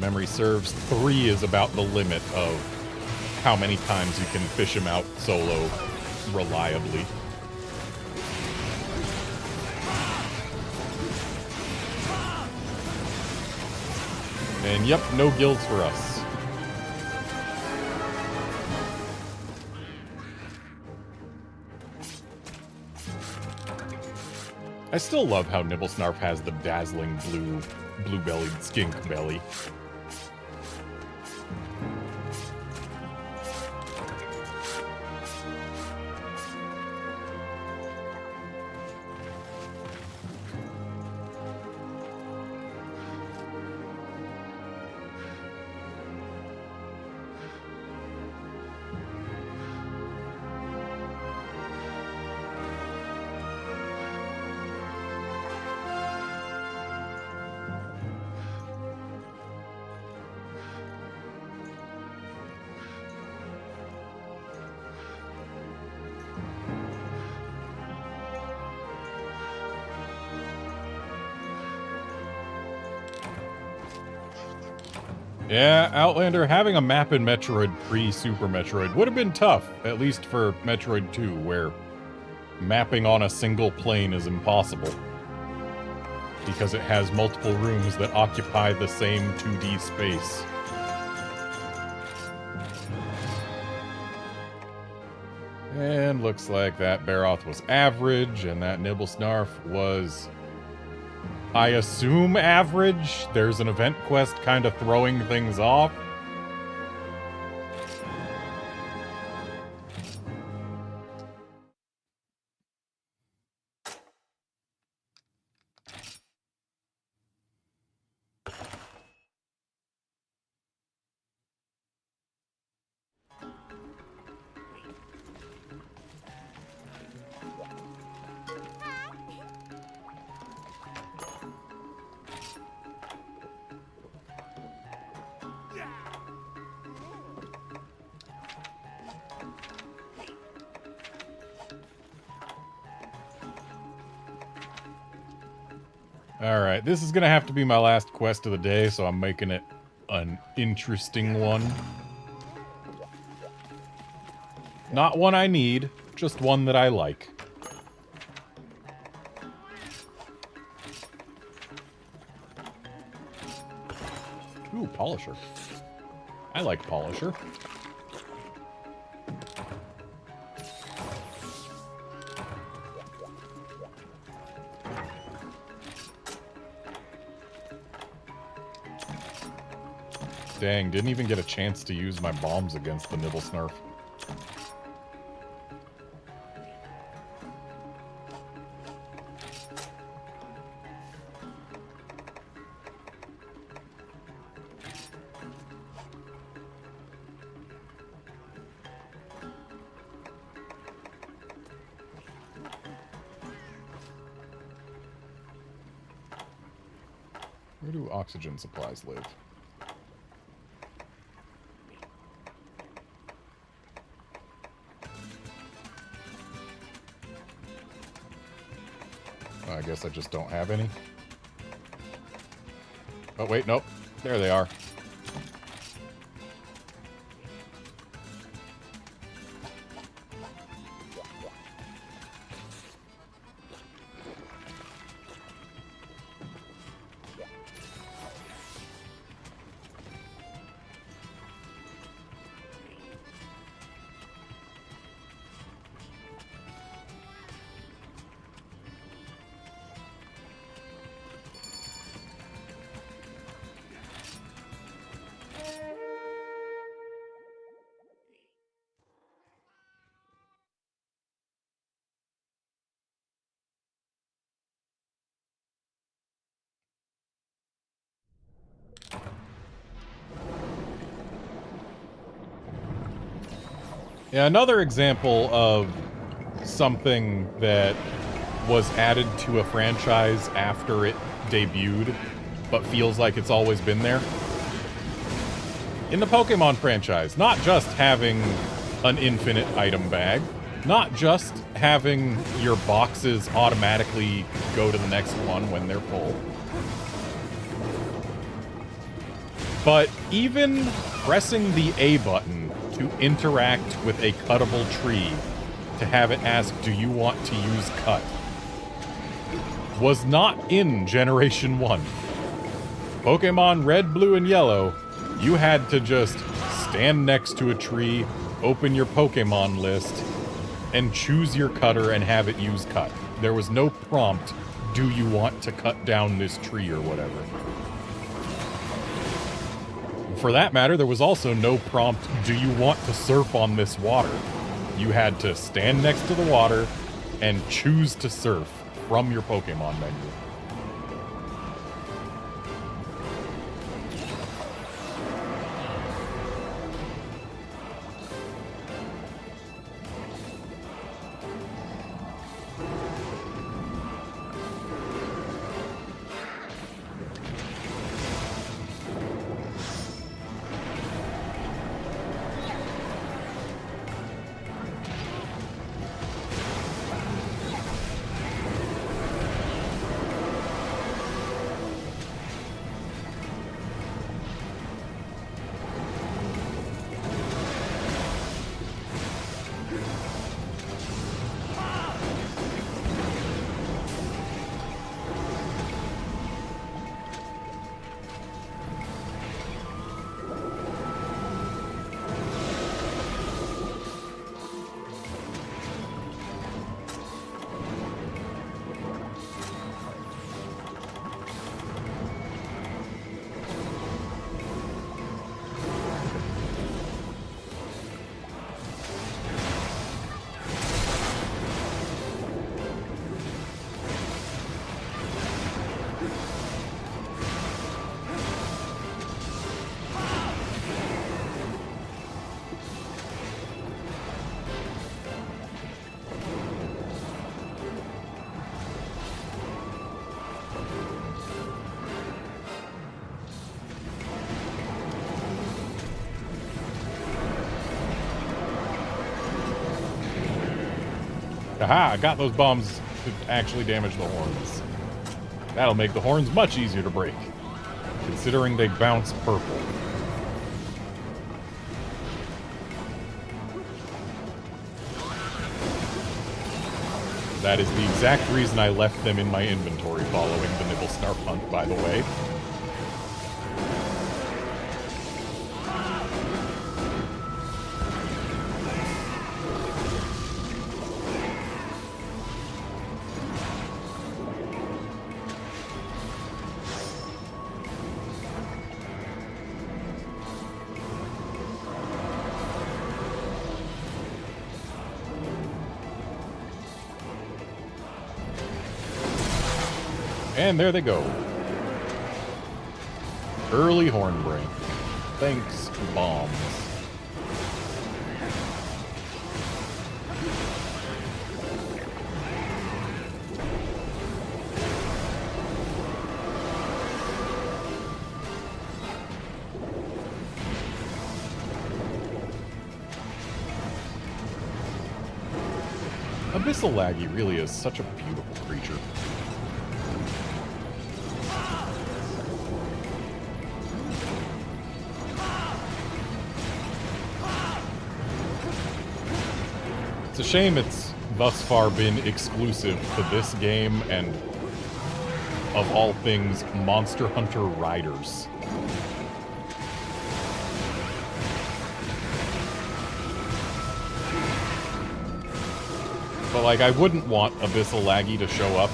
Memory serves, 3 is about the limit of how many times you can fish him out solo reliably. And yep, no guilds for us. I still love how Nibblesnarf has the dazzling blue-bellied skink belly. Yeah, Outlander, having a map in Metroid pre-Super Metroid would have been tough, at least for Metroid 2, where mapping on a single plane is impossible. Because it has multiple rooms that occupy the same 2D space. And looks like that Baroth was average, and that Nibblesnarf was, I assume, average. There's an event quest kind of throwing things off. Alright, this is gonna have to be my last quest of the day, so I'm making it an interesting one. Not one I need, just one that I like. Ooh, Polisher. I like Polisher. Dang, didn't even get a chance to use my bombs against the Nibble Snarf. Where do oxygen supplies live? I guess I just don't have any. Oh, wait, nope. There they are. Yeah, another example of something that was added to a franchise after it debuted, but feels like it's always been there. In the Pokemon franchise, not just having an infinite item bag, not just having your boxes automatically go to the next one when they're full, but even pressing the A button to interact with a cuttable tree to have it ask, do you want to use cut, was not in Generation 1. Pokemon Red, Blue, and Yellow, you had to just stand next to a tree, open your Pokemon list, and choose your cutter and have it use cut. There was no prompt, do you want to cut down this tree or whatever. For that matter, there was also no prompt, do you want to surf on this water? You had to stand next to the water and choose to surf from your Pokemon menu. Aha, I got those bombs to actually damage the horns. That'll make the horns much easier to break, considering they bounce purple. That is the exact reason I left them in my inventory following the Nibble Snarf hunt, by the way. And there they go. Early Hornbreak. Thanks, bombs. Abyssal Laggy really is such a beautiful creature. It's a shame it's thus far been exclusive to this game and, of all things, Monster Hunter Riders. But, like, I wouldn't want Abyssal Laggy to show up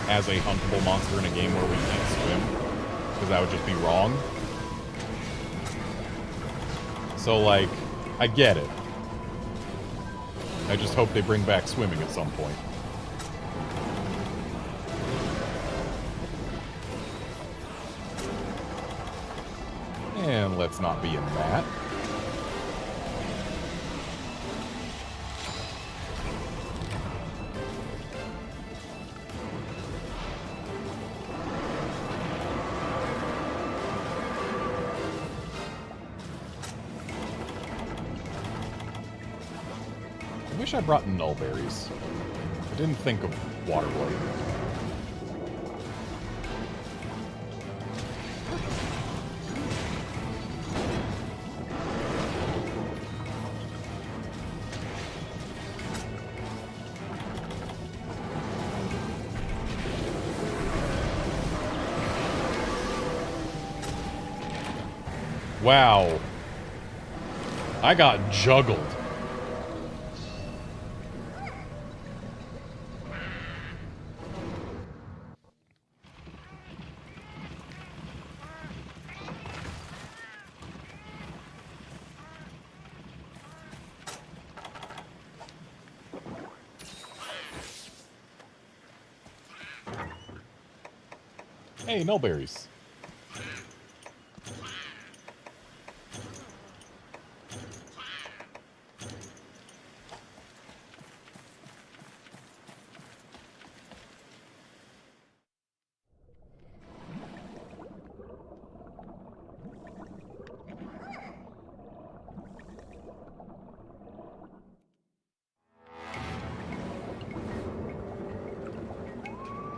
as a huntable monster in a game where we can't swim, because that would just be wrong. So, like, I get it. I just hope they bring back swimming at some point. And let's not be in that. I wish I brought nullberries. I didn't think of Waterblade. Wow. I got juggled. Hey, nullberries.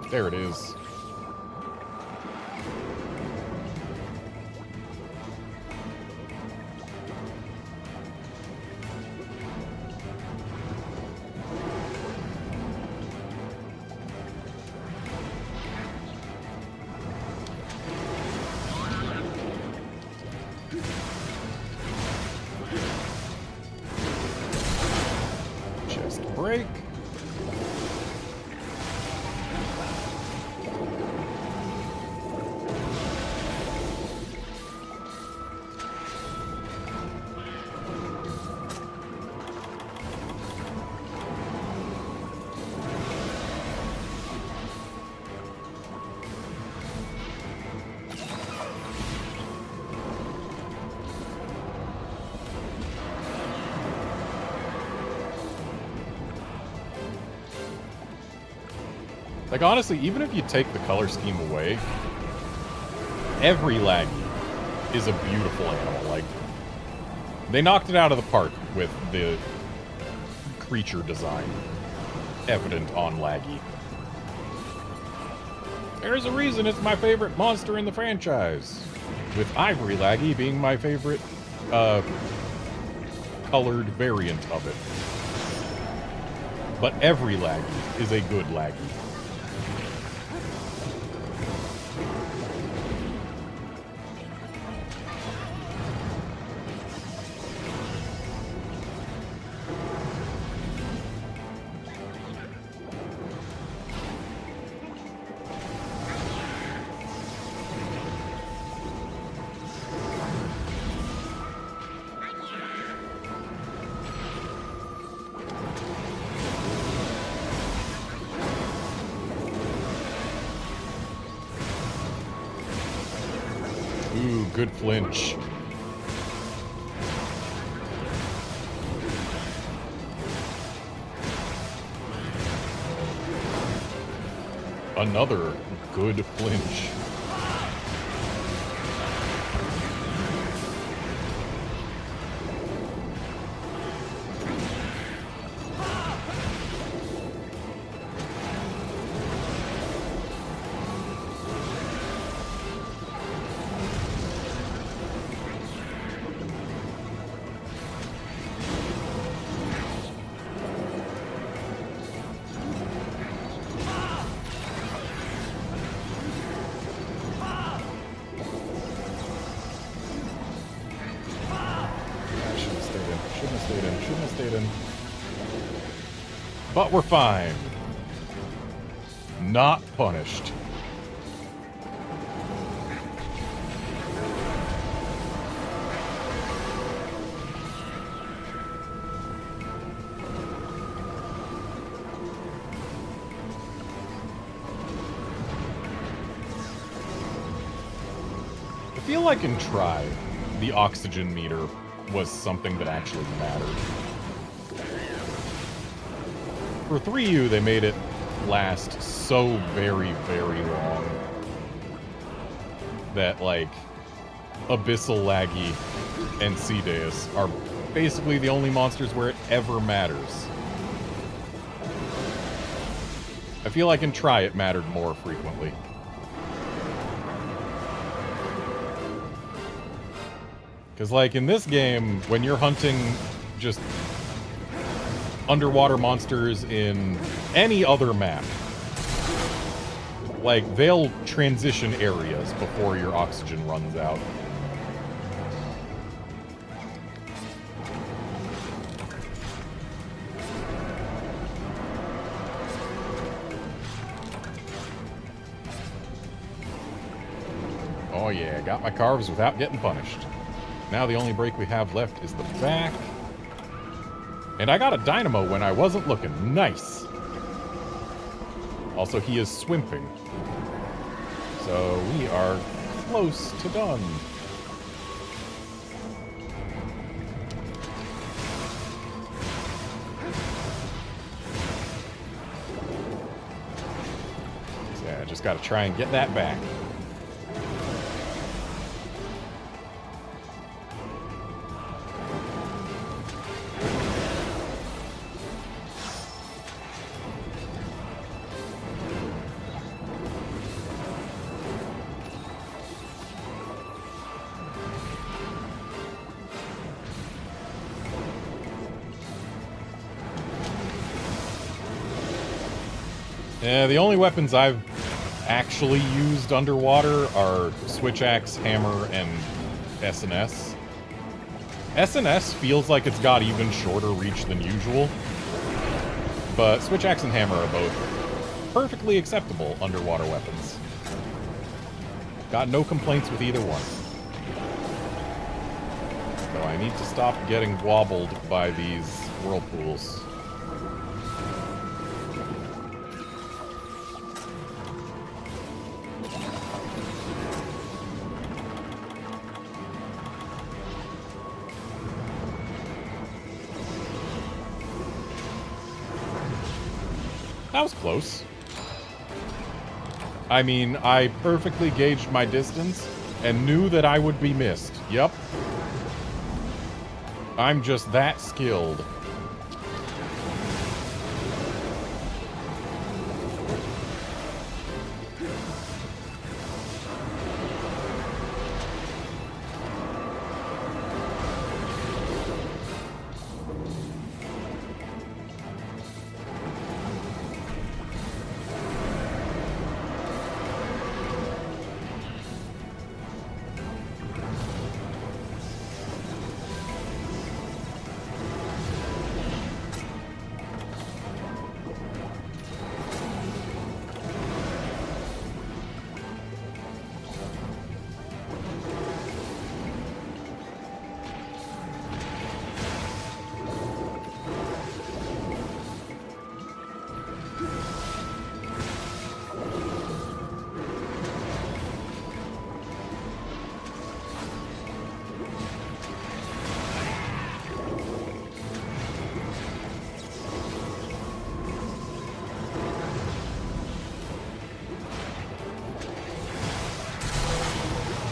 There it is. Chest break. Like, honestly, even if you take the color scheme away, every Laggy is a beautiful animal. Like, they knocked it out of the park with the creature design evident on Laggy. There's a reason it's my favorite monster in the franchise, with Ivory Laggy being my favorite, colored variant of it. But every Laggy is a good Laggy. Ooh, good flinch. Another good flinch. Shouldn't have stayed in. But we're fine. Not punished. I feel like in Try, the oxygen meter was something that actually mattered. For 3U, they made it last so very, very long that, like, Abyssal Laggy and Sea-Deus are basically the only monsters where it ever matters. I feel like in Try it mattered more frequently. Because, like, in this game, when you're hunting just underwater monsters in any other map, like, they'll transition areas before your oxygen runs out. Oh yeah, got my carves without getting punished. Now the only break we have left is the back. And I got a dynamo when I wasn't looking. Nice! Also, he is swimping. So we are close to done. So yeah, I just gotta try and get that back. Yeah, the only weapons I've actually used underwater are Switch Axe, Hammer, and SNS. SNS feels like it's got even shorter reach than usual, but Switch Axe and Hammer are both perfectly acceptable underwater weapons. Got no complaints with either one. So I need to stop getting wobbled by these whirlpools. That was close. I mean, I perfectly gauged my distance and knew that I would be missed. Yep. I'm just that skilled.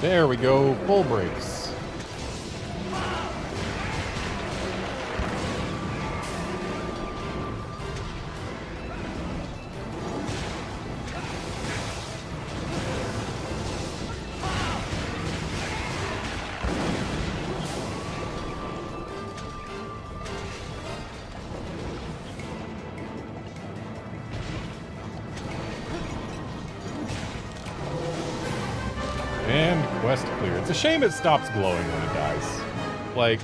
There we go, full brakes. And quest clear. It's a shame it stops glowing when it dies. Like,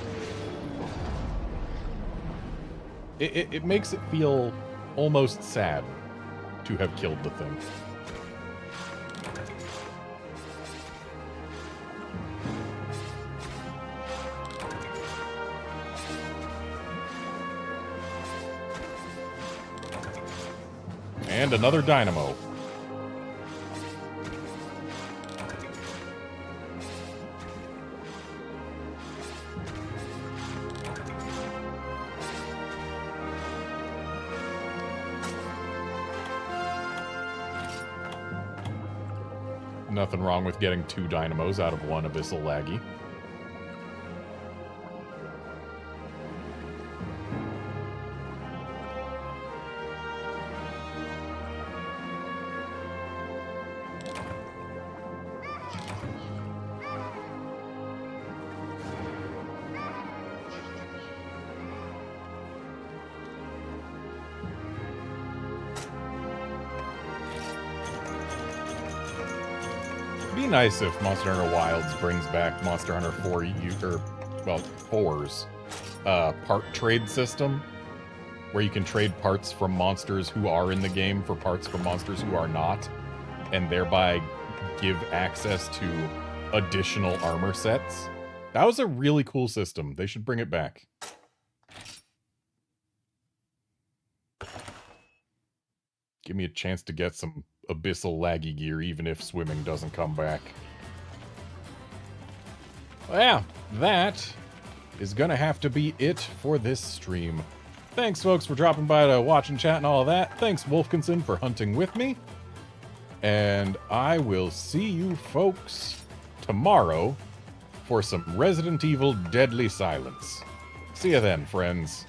it makes it feel almost sad to have killed the thing. And another dynamo. Nothing wrong with getting 2 dynamos out of 1 abyssal laggy. Be nice if Monster Hunter Wilds brings back Monster Hunter 4U, or, well, 4's part trade system, where you can trade parts from monsters who are in the game for parts from monsters who are not, and thereby give access to additional armor sets. That was a really cool system. They should bring it back. Give me a chance to get some abyssal laggy gear, even if swimming doesn't come back. Well, yeah, that is gonna have to be it for this stream. Thanks, folks, for dropping by to watch and chat and all of that. Thanks, Wolfkinson, for hunting with me. And I will see you folks tomorrow for some Resident Evil Deadly Silence. See you then, friends.